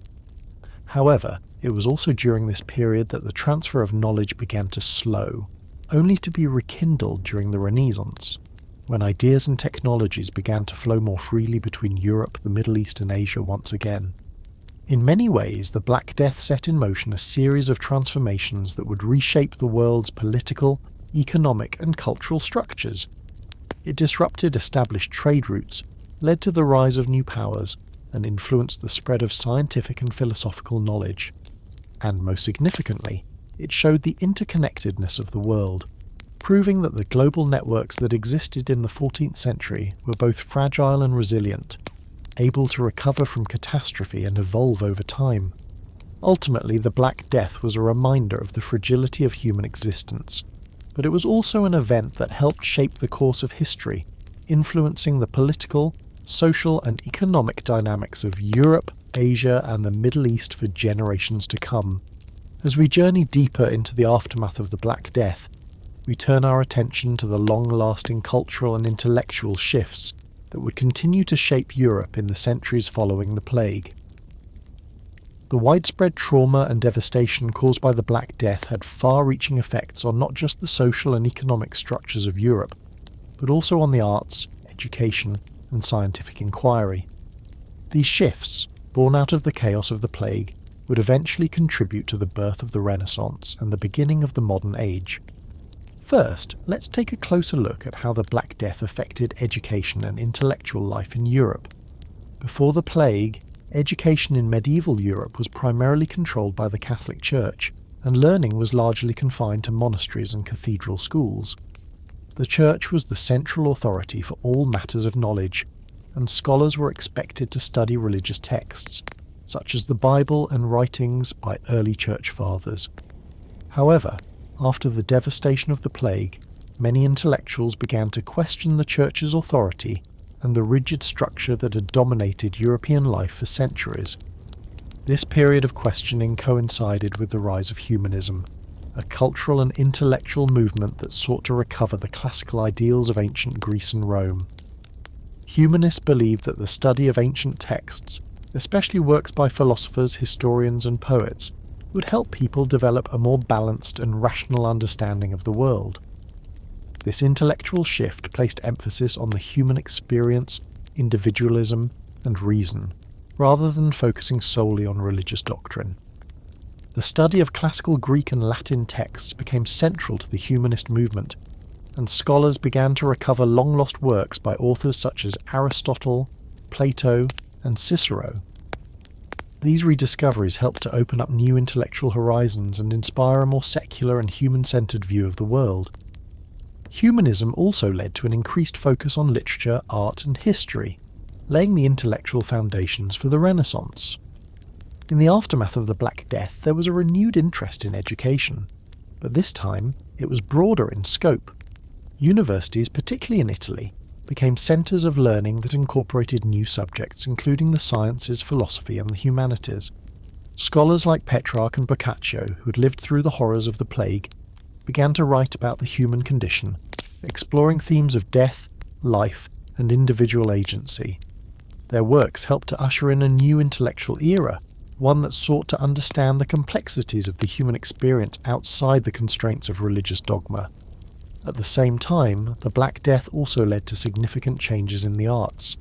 However, it was also during this period that the transfer of knowledge began to slow, only to be rekindled during the Renaissance, when ideas and technologies began to flow more freely between Europe, the Middle East, and Asia once again. In many ways, the Black Death set in motion a series of transformations that would reshape the world's political, economic, and cultural structures. It disrupted established trade routes, led to the rise of new powers, and influenced the spread of scientific and philosophical knowledge. And most significantly, it showed the interconnectedness of the world, proving that the global networks that existed in the 14th century were both fragile and resilient, able to recover from catastrophe and evolve over time. Ultimately, the Black Death was a reminder of the fragility of human existence, but it was also an event that helped shape the course of history, influencing the political, social, and economic dynamics of Europe, Asia, and the Middle East for generations to come. As we journey deeper into the aftermath of the Black Death, we turn our attention to the long-lasting cultural and intellectual shifts that would continue to shape Europe in the centuries following the plague. The widespread trauma and devastation caused by the Black Death had far-reaching effects on not just the social and economic structures of Europe, but also on the arts, education, and scientific inquiry. These shifts, born out of the chaos of the plague, would eventually contribute to the birth of the Renaissance and the beginning of the modern age. First, let's take a closer look at how the Black Death affected education and intellectual life in Europe. Before the plague, education in medieval Europe was primarily controlled by the Catholic Church, and learning was largely confined to monasteries and cathedral schools. The Church was the central authority for all matters of knowledge, and scholars were expected to study religious texts, such as the Bible and writings by early Church Fathers. However, after the devastation of the plague, many intellectuals began to question the Church's authority and the rigid structure that had dominated European life for centuries. This period of questioning coincided with the rise of humanism, a cultural and intellectual movement that sought to recover the classical ideals of ancient Greece and Rome. Humanists believed that the study of ancient texts, especially works by philosophers, historians, and poets, would help people develop a more balanced and rational understanding of the world. This intellectual shift placed emphasis on the human experience, individualism, and reason, rather than focusing solely on religious doctrine. The study of classical Greek and Latin texts became central to the humanist movement, and scholars began to recover long-lost works by authors such as Aristotle, Plato, and Cicero. These rediscoveries helped to open up new intellectual horizons and inspire a more secular and human-centered view of the world. Humanism also led to an increased focus on literature, art, and history, laying the intellectual foundations for the Renaissance. In the aftermath of the Black Death, there was a renewed interest in education, but this time it was broader in scope. Universities, particularly in Italy, became centres of learning that incorporated new subjects including the sciences, philosophy, and the humanities. Scholars like Petrarch and Boccaccio, who had lived through the horrors of the plague, began to write about the human condition, exploring themes of death, life, and individual agency. Their works helped to usher in a new intellectual era, one that sought to understand the complexities of the human experience outside the constraints of religious dogma. At the same time, the Black Death also led to significant changes in the arts.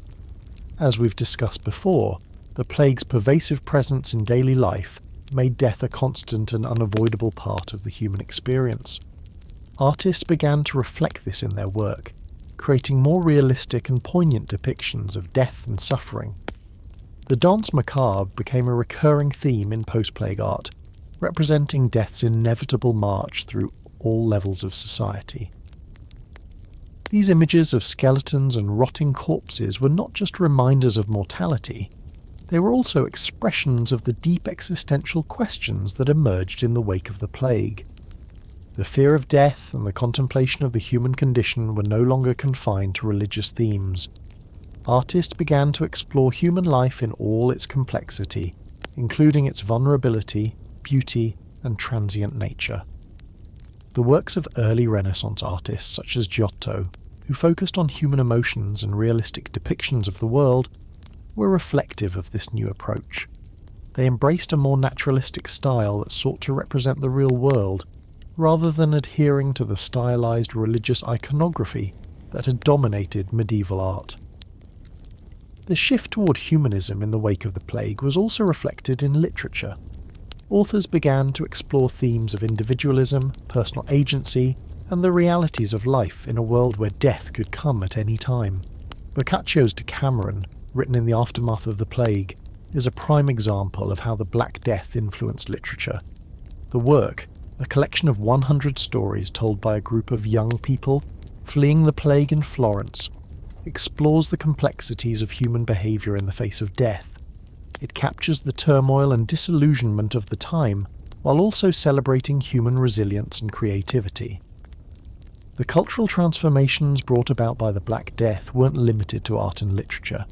As we've discussed before, the plague's pervasive presence in daily life made death a constant and unavoidable part of the human experience. Artists began to reflect this in their work, creating more realistic and poignant depictions of death and suffering. The danse macabre became a recurring theme in post-plague art, representing death's inevitable march through all levels of society. These images of skeletons and rotting corpses were not just reminders of mortality, they were also expressions of the deep existential questions that emerged in the wake of the plague. The fear of death and the contemplation of the human condition were no longer confined to religious themes. Artists began to explore human life in all its complexity, including its vulnerability, beauty, and transient nature. The works of early Renaissance artists such as Giotto, who focused on human emotions and realistic depictions of the world, were reflective of this new approach. They embraced a more naturalistic style that sought to represent the real world, rather than adhering to the stylized religious iconography that had dominated medieval art. The shift toward humanism in the wake of the plague was also reflected in literature. Authors began to explore themes of individualism, personal agency, and the realities of life in a world where death could come at any time. Boccaccio's Decameron, written in the aftermath of the plague, is a prime example of how the Black Death influenced literature. The work, a collection of 100 stories told by a group of young people fleeing the plague in Florence, explores the complexities of human behaviour in the face of death. It captures the turmoil and disillusionment of the time, while also celebrating human resilience and creativity. The cultural transformations brought about by the Black Death weren't limited to art and literature.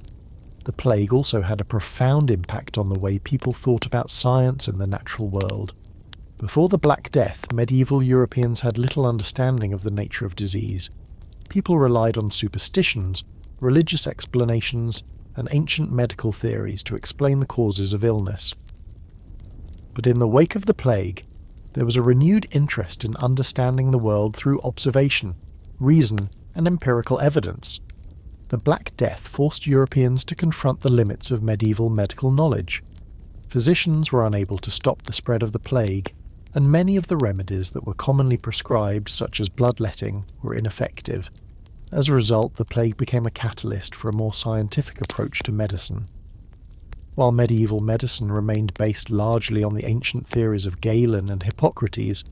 The plague also had a profound impact on the way people thought about science and the natural world. Before the Black Death, medieval Europeans had little understanding of the nature of disease. People relied on superstitions, religious explanations, and ancient medical theories to explain the causes of illness. But in the wake of the plague, there was a renewed interest in understanding the world through observation, reason, and empirical evidence. The Black Death forced Europeans to confront the limits of medieval medical knowledge. Physicians were unable to stop the spread of the plague, and many of the remedies that were commonly prescribed, such as bloodletting, were ineffective. As a result, the plague became a catalyst for a more scientific approach to medicine. While medieval medicine remained based largely on the ancient theories of Galen and Hippocrates,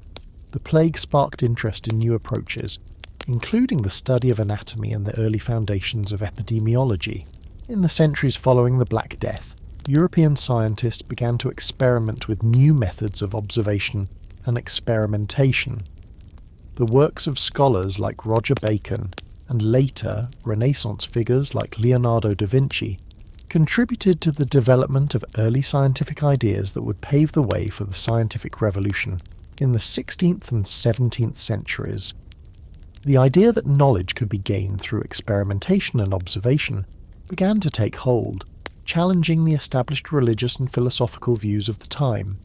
the plague sparked interest in new approaches, including the study of anatomy and the early foundations of epidemiology. In the centuries following the Black Death, European scientists began to experiment with new methods of observation and experimentation. The works of scholars like Roger Bacon, and later Renaissance figures like Leonardo da Vinci, contributed to the development of early scientific ideas that would pave the way for the scientific revolution in the 16th and 17th centuries. The idea that knowledge could be gained through experimentation and observation began to take hold, challenging the established religious and philosophical views of the time.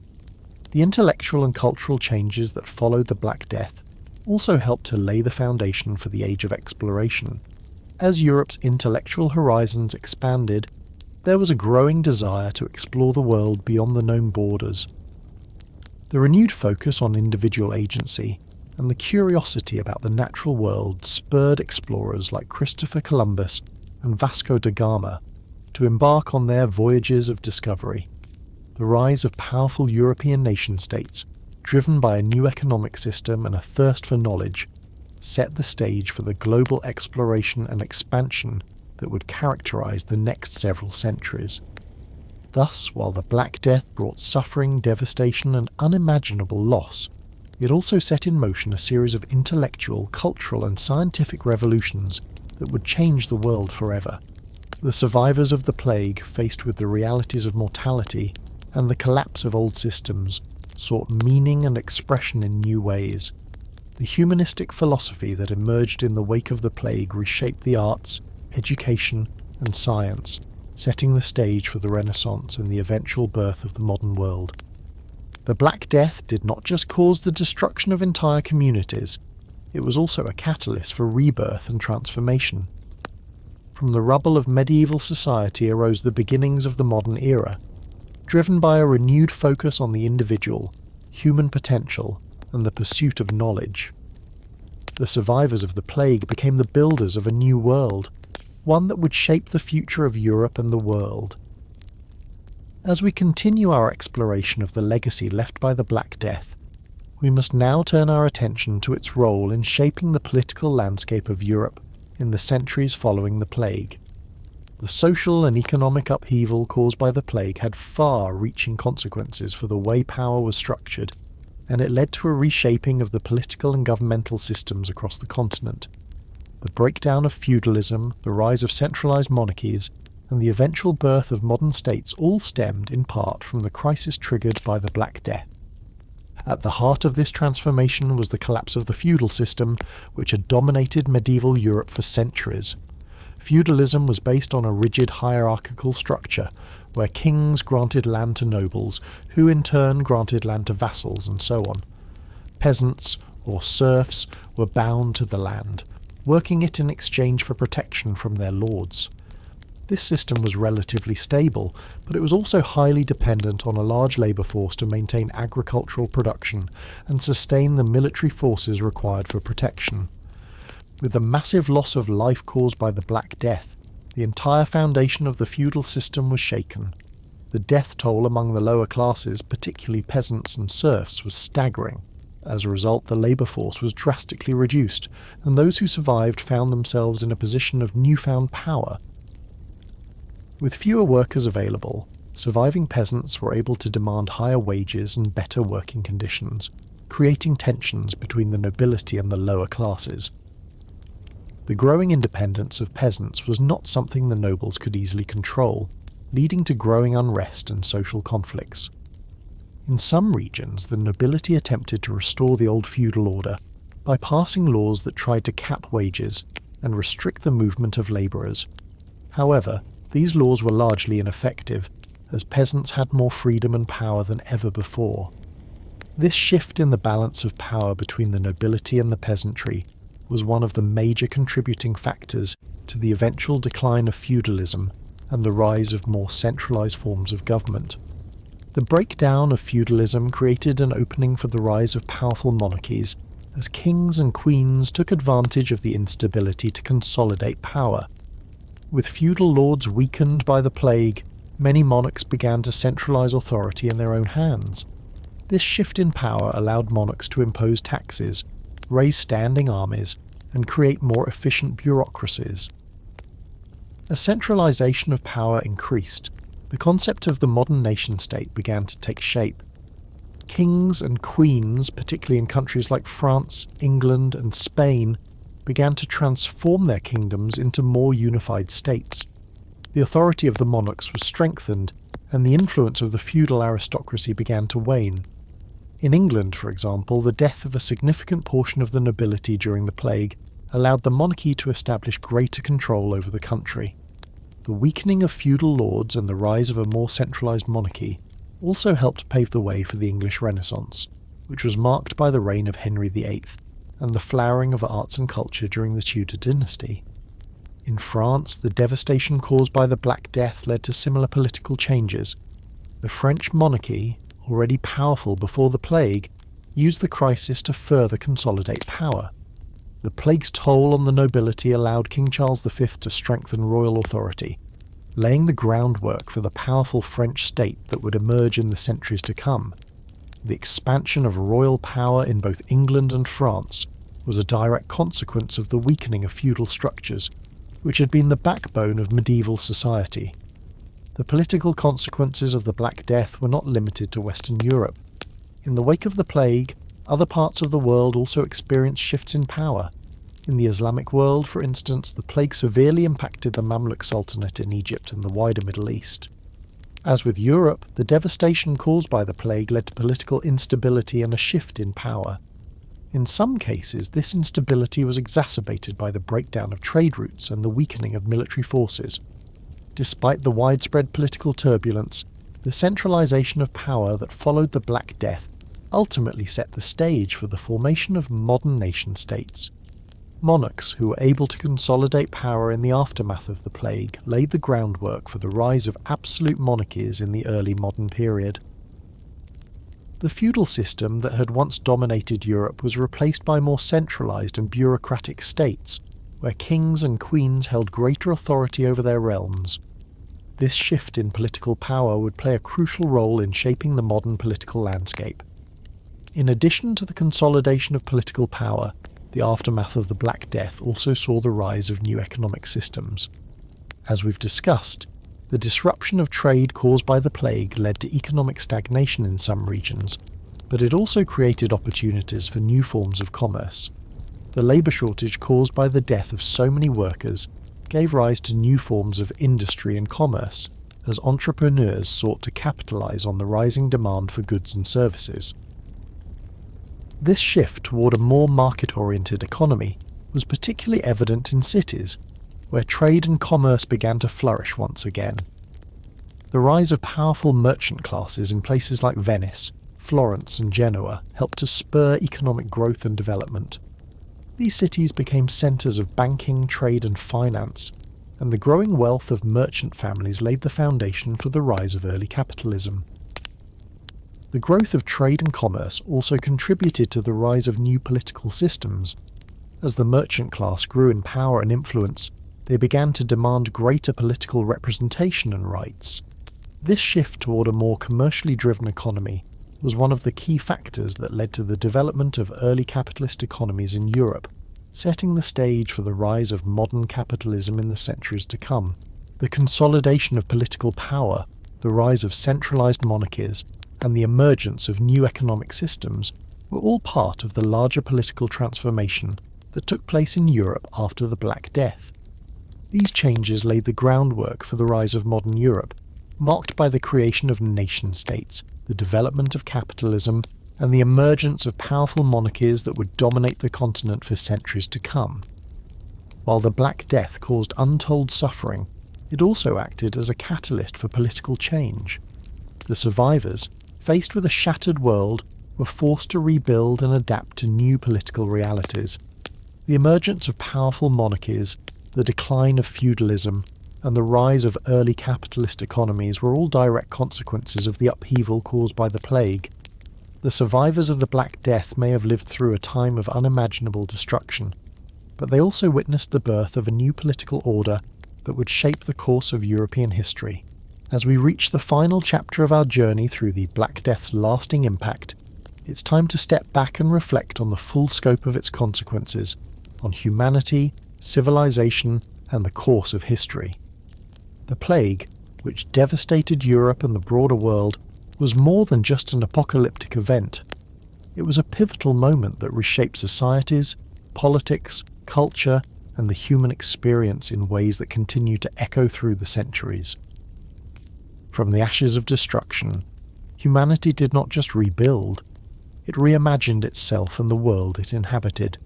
The intellectual and cultural changes that followed the Black Death also helped to lay the foundation for the Age of Exploration. As Europe's intellectual horizons expanded, there was a growing desire to explore the world beyond the known borders. The renewed focus on individual agency and the curiosity about the natural world spurred explorers like Christopher Columbus and Vasco da Gama to embark on their voyages of discovery. The rise of powerful European nation-states, driven by a new economic system and a thirst for knowledge, set the stage for the global exploration and expansion that would characterize the next several centuries. Thus, while the Black Death brought suffering, devastation, and unimaginable loss, it also set in motion a series of intellectual, cultural, and scientific revolutions that would change the world forever. The survivors of the plague, faced with the realities of mortality and the collapse of old systems, sought meaning and expression in new ways. The humanistic philosophy that emerged in the wake of the plague reshaped the arts, education, and science, setting the stage for the Renaissance and the eventual birth of the modern world. The Black Death did not just cause the destruction of entire communities, it was also a catalyst for rebirth and transformation. From the rubble of medieval society arose the beginnings of the modern era, driven by a renewed focus on the individual, human potential, and the pursuit of knowledge. The survivors of the plague became the builders of a new world, one that would shape the future of Europe and the world. As we continue our exploration of the legacy left by the Black Death, we must now turn our attention to its role in shaping the political landscape of Europe in the centuries following the plague. The social and economic upheaval caused by the plague had far-reaching consequences for the way power was structured, and it led to a reshaping of the political and governmental systems across the continent. The breakdown of feudalism, the rise of centralised monarchies, and the eventual birth of modern states all stemmed in part from the crisis triggered by the Black Death. At the heart of this transformation was the collapse of the feudal system, which had dominated medieval Europe for centuries. Feudalism was based on a rigid hierarchical structure, where kings granted land to nobles, who in turn granted land to vassals, and so on. Peasants, or serfs, were bound to the land, working it in exchange for protection from their lords. This system was relatively stable, but it was also highly dependent on a large labour force to maintain agricultural production and sustain the military forces required for protection. With the massive loss of life caused by the Black Death, the entire foundation of the feudal system was shaken. The death toll among the lower classes, particularly peasants and serfs, was staggering. As a result, the labour force was drastically reduced, and those who survived found themselves in a position of newfound power. With fewer workers available, surviving peasants were able to demand higher wages and better working conditions, creating tensions between the nobility and the lower classes. The growing independence of peasants was not something the nobles could easily control, leading to growing unrest and social conflicts. In some regions, the nobility attempted to restore the old feudal order by passing laws that tried to cap wages and restrict the movement of labourers. However, these laws were largely ineffective, as peasants had more freedom and power than ever before. This shift in the balance of power between the nobility and the peasantry was one of the major contributing factors to the eventual decline of feudalism and the rise of more centralised forms of government. The breakdown of feudalism created an opening for the rise of powerful monarchies, as kings and queens took advantage of the instability to consolidate power. With feudal lords weakened by the plague, many monarchs began to centralise authority in their own hands. This shift in power allowed monarchs to impose taxes, raise standing armies, and create more efficient bureaucracies. As centralisation of power increased, the concept of the modern nation-state began to take shape. Kings and queens, particularly in countries like France, England, and Spain, began to transform their kingdoms into more unified states. The authority of the monarchs was strengthened, and the influence of the feudal aristocracy began to wane. In England, for example, the death of a significant portion of the nobility during the plague allowed the monarchy to establish greater control over the country. The weakening of feudal lords and the rise of a more centralised monarchy also helped pave the way for the English Renaissance, which was marked by the reign of Henry VIII and the flowering of arts and culture during the Tudor dynasty. In France, the devastation caused by the Black Death led to similar political changes. The French monarchy, already powerful before the plague, used the crisis to further consolidate power. The plague's toll on the nobility allowed King Charles V to strengthen royal authority, laying the groundwork for the powerful French state that would emerge in the centuries to come. The expansion of royal power in both England and France was a direct consequence of the weakening of feudal structures, which had been the backbone of medieval society. The political consequences of the Black Death were not limited to Western Europe. In the wake of the plague, other parts of the world also experienced shifts in power. In the Islamic world, for instance, the plague severely impacted the Mamluk Sultanate in Egypt and the wider Middle East. As with Europe, the devastation caused by the plague led to political instability and a shift in power. In some cases, this instability was exacerbated by the breakdown of trade routes and the weakening of military forces. despite the widespread political turbulence, the centralization of power that followed the Black Death ultimately set the stage for the formation of modern nation-states. Monarchs who were able to consolidate power in the aftermath of the plague laid the groundwork for the rise of absolute monarchies in the early modern period. The feudal system that had once dominated Europe was replaced by more centralized and bureaucratic states, where kings and queens held greater authority over their realms. This shift in political power would play a crucial role in shaping the modern political landscape. In addition to the consolidation of political power, the aftermath of the Black Death also saw the rise of new economic systems. As we've discussed, the disruption of trade caused by the plague led to economic stagnation in some regions, but it also created opportunities for new forms of commerce. The labour shortage caused by the death of so many workers gave rise to new forms of industry and commerce, as entrepreneurs sought to capitalise on the rising demand for goods and services. This shift toward a more market-oriented economy was particularly evident in cities, where trade and commerce began to flourish once again. The rise of powerful merchant classes in places like Venice, Florence and Genoa helped to spur economic growth and development. These cities became centres of banking, trade and finance, and the growing wealth of merchant families laid the foundation for the rise of early capitalism. The growth of trade and commerce also contributed to the rise of new political systems. As the merchant class grew in power and influence, they began to demand greater political representation and rights. This shift toward a more commercially driven economy was one of the key factors that led to the development of early capitalist economies in Europe, setting the stage for the rise of modern capitalism in the centuries to come. The consolidation of political power, the rise of centralized monarchies, and the emergence of new economic systems were all part of the larger political transformation that took place in Europe after the Black Death. These changes laid the groundwork for the rise of modern Europe, marked by the creation of nation-states, the development of capitalism, and the emergence of powerful monarchies that would dominate the continent for centuries to come. While the Black Death caused untold suffering, it also acted as a catalyst for political change. The survivors, faced with a shattered world, were forced to rebuild and adapt to new political realities. The emergence of powerful monarchies, the decline of feudalism, and the rise of early capitalist economies were all direct consequences of the upheaval caused by the plague. The survivors of the Black Death may have lived through a time of unimaginable destruction, but they also witnessed the birth of a new political order that would shape the course of European history. As we reach the final chapter of our journey through the Black Death's lasting impact, it's time to step back and reflect on the full scope of its consequences, on humanity, civilization, and the course of history. The plague, which devastated Europe and the broader world, was more than just an apocalyptic event. It was a pivotal moment that reshaped societies, politics, culture, and the human experience in ways that continue to echo through the centuries. From the ashes of destruction, humanity did not just rebuild, it reimagined itself and the world it inhabited.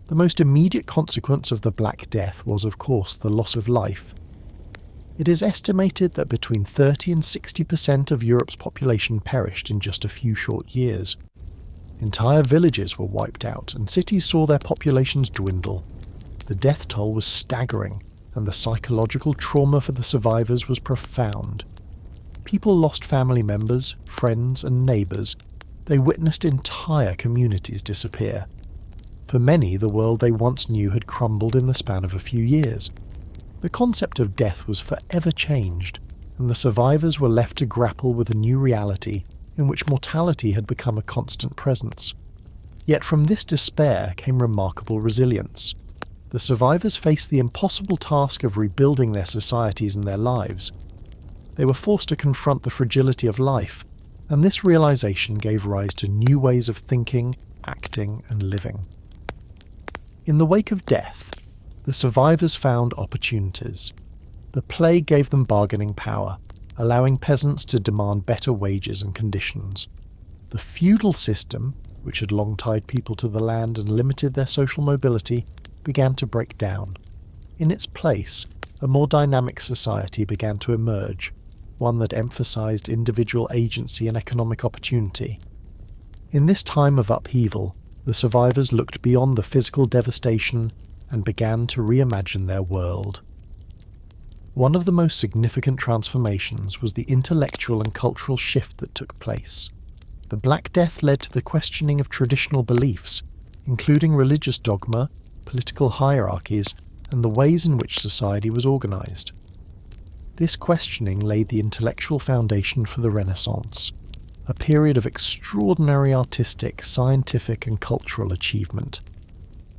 The most immediate consequence of the Black Death was, of course, the loss of life. It is estimated that between 30 and 60% of Europe's population perished in just a few short years. Entire villages were wiped out, and cities saw their populations dwindle. The death toll was staggering, and the psychological trauma for the survivors was profound. People lost family members, friends, and neighbours. They witnessed entire communities disappear. For many, the world they once knew had crumbled in the span of a few years. The concept of death was forever changed, and the survivors were left to grapple with a new reality in which mortality had become a constant presence. Yet from this despair came remarkable resilience. The survivors faced the impossible task of rebuilding their societies and their lives. They were forced to confront the fragility of life, and this realization gave rise to new ways of thinking, acting, and living. In the wake of death, the survivors found opportunities. The plague gave them bargaining power, allowing peasants to demand better wages and conditions. The feudal system, which had long tied people to the land and limited their social mobility, began to break down. In its place, a more dynamic society began to emerge, one that emphasized individual agency and economic opportunity. In this time of upheaval, the survivors looked beyond the physical devastation and began to reimagine their world. One of the most significant transformations was the intellectual and cultural shift that took place. The Black Death led to the questioning of traditional beliefs, including religious dogma, political hierarchies, and the ways in which society was organized. This questioning laid the intellectual foundation for the Renaissance, a period of extraordinary artistic, scientific, and cultural achievement.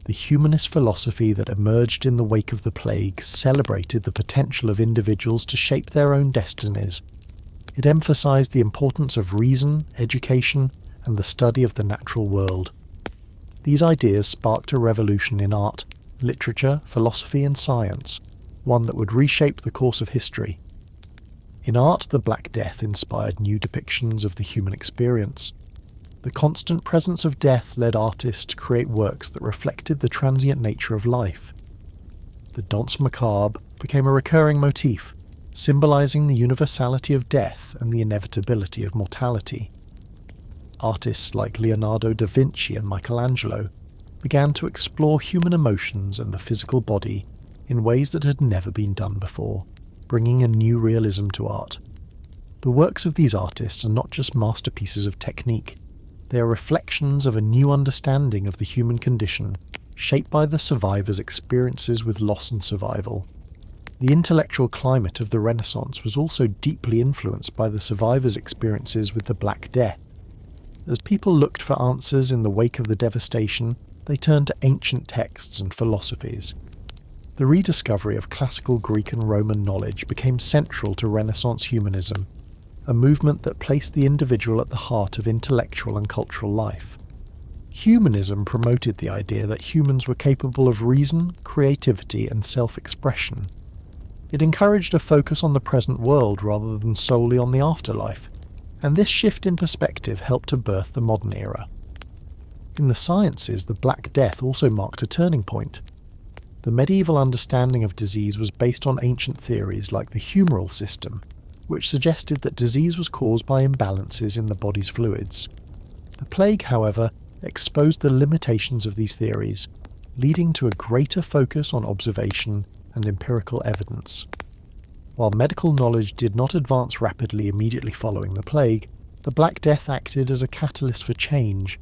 The humanist philosophy that emerged in the wake of the plague celebrated the potential of individuals to shape their own destinies. It emphasized the importance of reason, education, and the study of the natural world. These ideas sparked a revolution in art, literature, philosophy, and science, one that would reshape the course of history. In art, the Black Death inspired new depictions of the human experience. The constant presence of death led artists to create works that reflected the transient nature of life. The danse macabre became a recurring motif, symbolizing the universality of death and the inevitability of mortality. Artists like Leonardo da Vinci and Michelangelo began to explore human emotions and the physical body in ways that had never been done before, bringing a new realism to art. The works of these artists are not just masterpieces of technique, they are reflections of a new understanding of the human condition, shaped by the survivors' experiences with loss and survival. The intellectual climate of the Renaissance was also deeply influenced by the survivors' experiences with the Black Death. As people looked for answers in the wake of the devastation, they turned to ancient texts and philosophies. The rediscovery of classical Greek and Roman knowledge became central to Renaissance humanism, a movement that placed the individual at the heart of intellectual and cultural life. Humanism promoted the idea that humans were capable of reason, creativity, and self-expression. It encouraged a focus on the present world rather than solely on the afterlife, and this shift in perspective helped to birth the modern era. In the sciences, the Black Death also marked a turning point. The medieval understanding of disease was based on ancient theories like the humoral system, which suggested that disease was caused by imbalances in the body's fluids. The plague, however, exposed the limitations of these theories, leading to a greater focus on observation and empirical evidence. While medical knowledge did not advance rapidly immediately following the plague, the Black Death acted as a catalyst for change.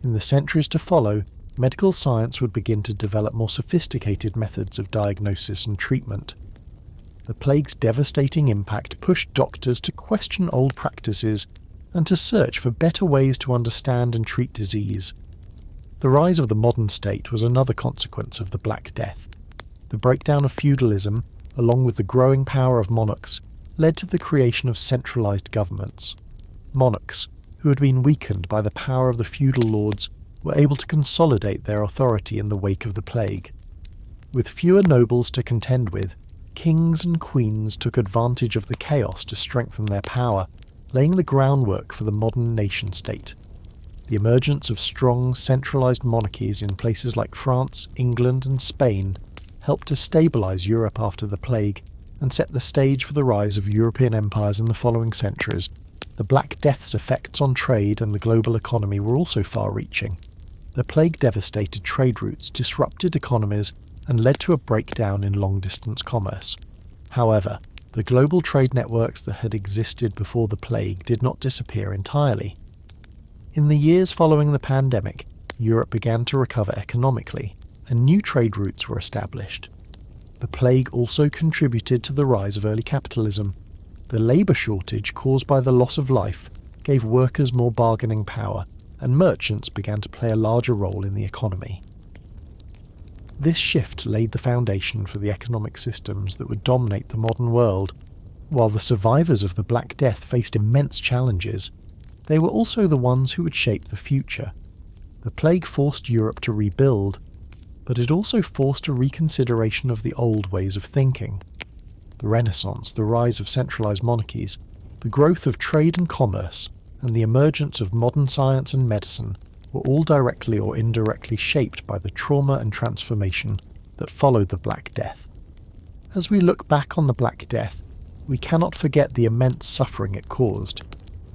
In the centuries to follow, medical science would begin to develop more sophisticated methods of diagnosis and treatment. The plague's devastating impact pushed doctors to question old practices and to search for better ways to understand and treat disease. The rise of the modern state was another consequence of the Black Death. The breakdown of feudalism, along with the growing power of monarchs, led to the creation of centralized governments. Monarchs, who had been weakened by the power of the feudal lords, were able to consolidate their authority in the wake of the plague. With fewer nobles to contend with, kings and queens took advantage of the chaos to strengthen their power, laying the groundwork for the modern nation-state. The emergence of strong, centralized monarchies in places like France, England, and Spain helped to stabilize Europe after the plague and set the stage for the rise of European empires in the following centuries. The Black Death's effects on trade and the global economy were also far-reaching. The plague devastated trade routes, disrupted economies, and led to a breakdown in long-distance commerce. However, the global trade networks that had existed before the plague did not disappear entirely. In the years following the pandemic, Europe began to recover economically, and new trade routes were established. The plague also contributed to the rise of early capitalism. The labour shortage caused by the loss of life gave workers more bargaining power, and merchants began to play a larger role in the economy. This shift laid the foundation for the economic systems that would dominate the modern world. While the survivors of the Black Death faced immense challenges, they were also the ones who would shape the future. The plague forced Europe to rebuild, but it also forced a reconsideration of the old ways of thinking. The Renaissance, the rise of centralized monarchies, the growth of trade and commerce, and the emergence of modern science and medicine were all directly or indirectly shaped by the trauma and transformation that followed the Black Death. As we look back on the Black Death, we cannot forget the immense suffering it caused.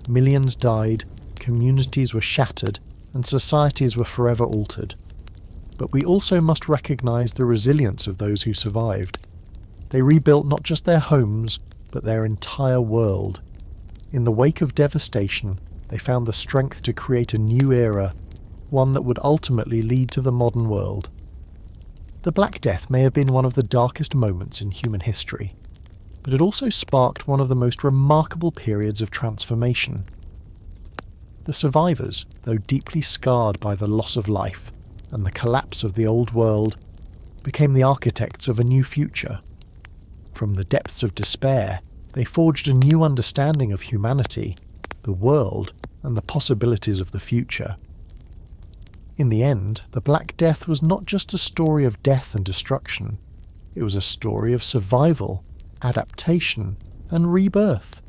Millions died, communities were shattered, and societies were forever altered. But we also must recognise the resilience of those who survived. They rebuilt not just their homes, but their entire world. In the wake of devastation, they found the strength to create a new era, one that would ultimately lead to the modern world. The Black Death may have been one of the darkest moments in human history, but it also sparked one of the most remarkable periods of transformation. The survivors, though deeply scarred by the loss of life and the collapse of the old world, became the architects of a new future. From the depths of despair, they forged a new understanding of humanity, the world, and the possibilities of the future. In the end, the Black Death was not just a story of death and destruction. It was a story of survival, adaptation, and rebirth.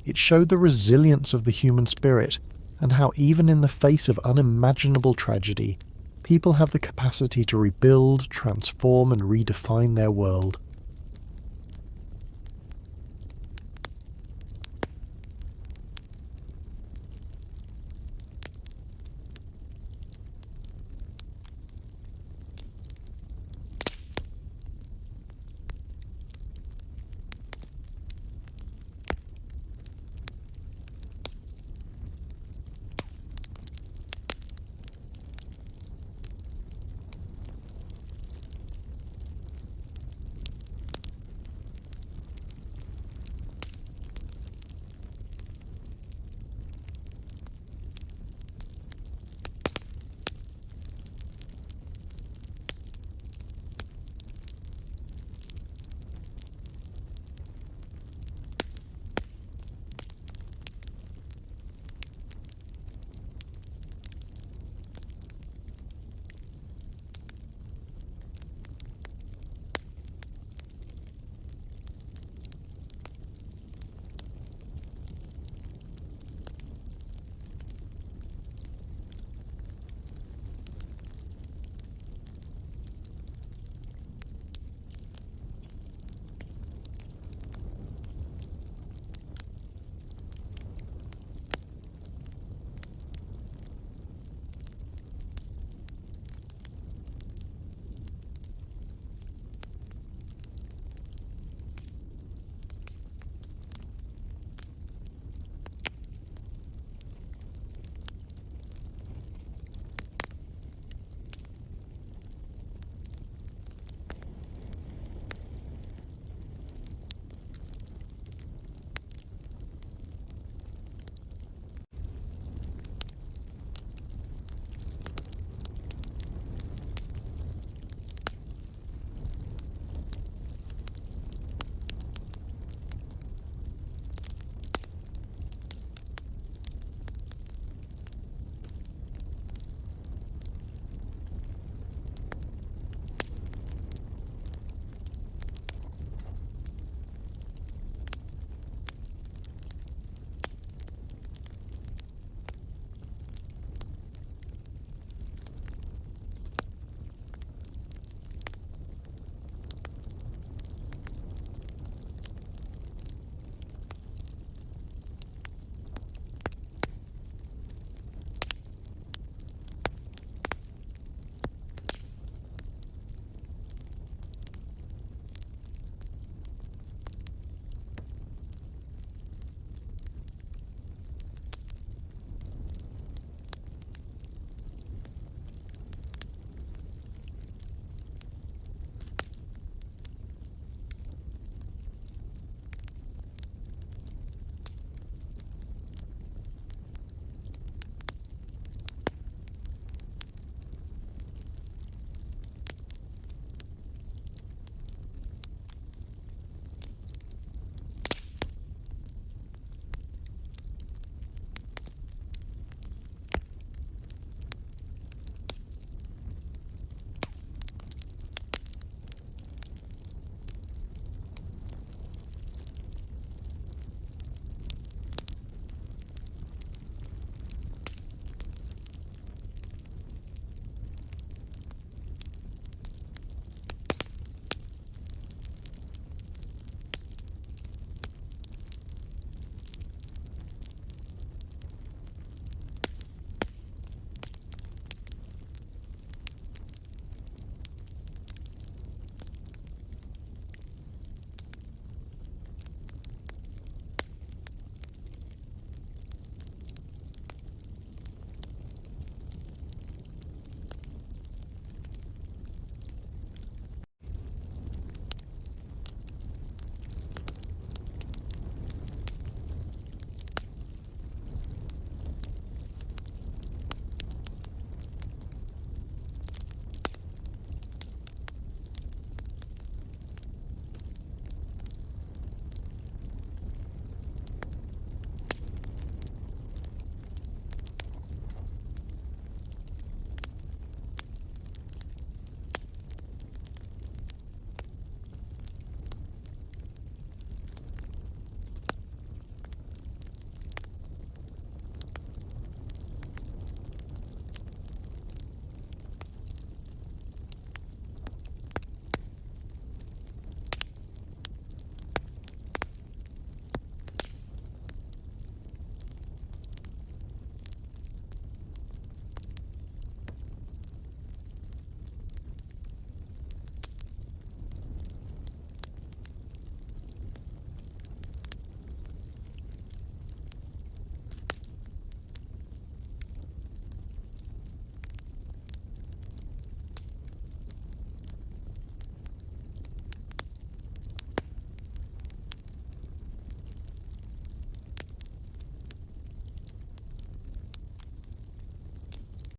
It showed the resilience of the human spirit and how even in the face of unimaginable tragedy, people have the capacity to rebuild, transform, and redefine their world.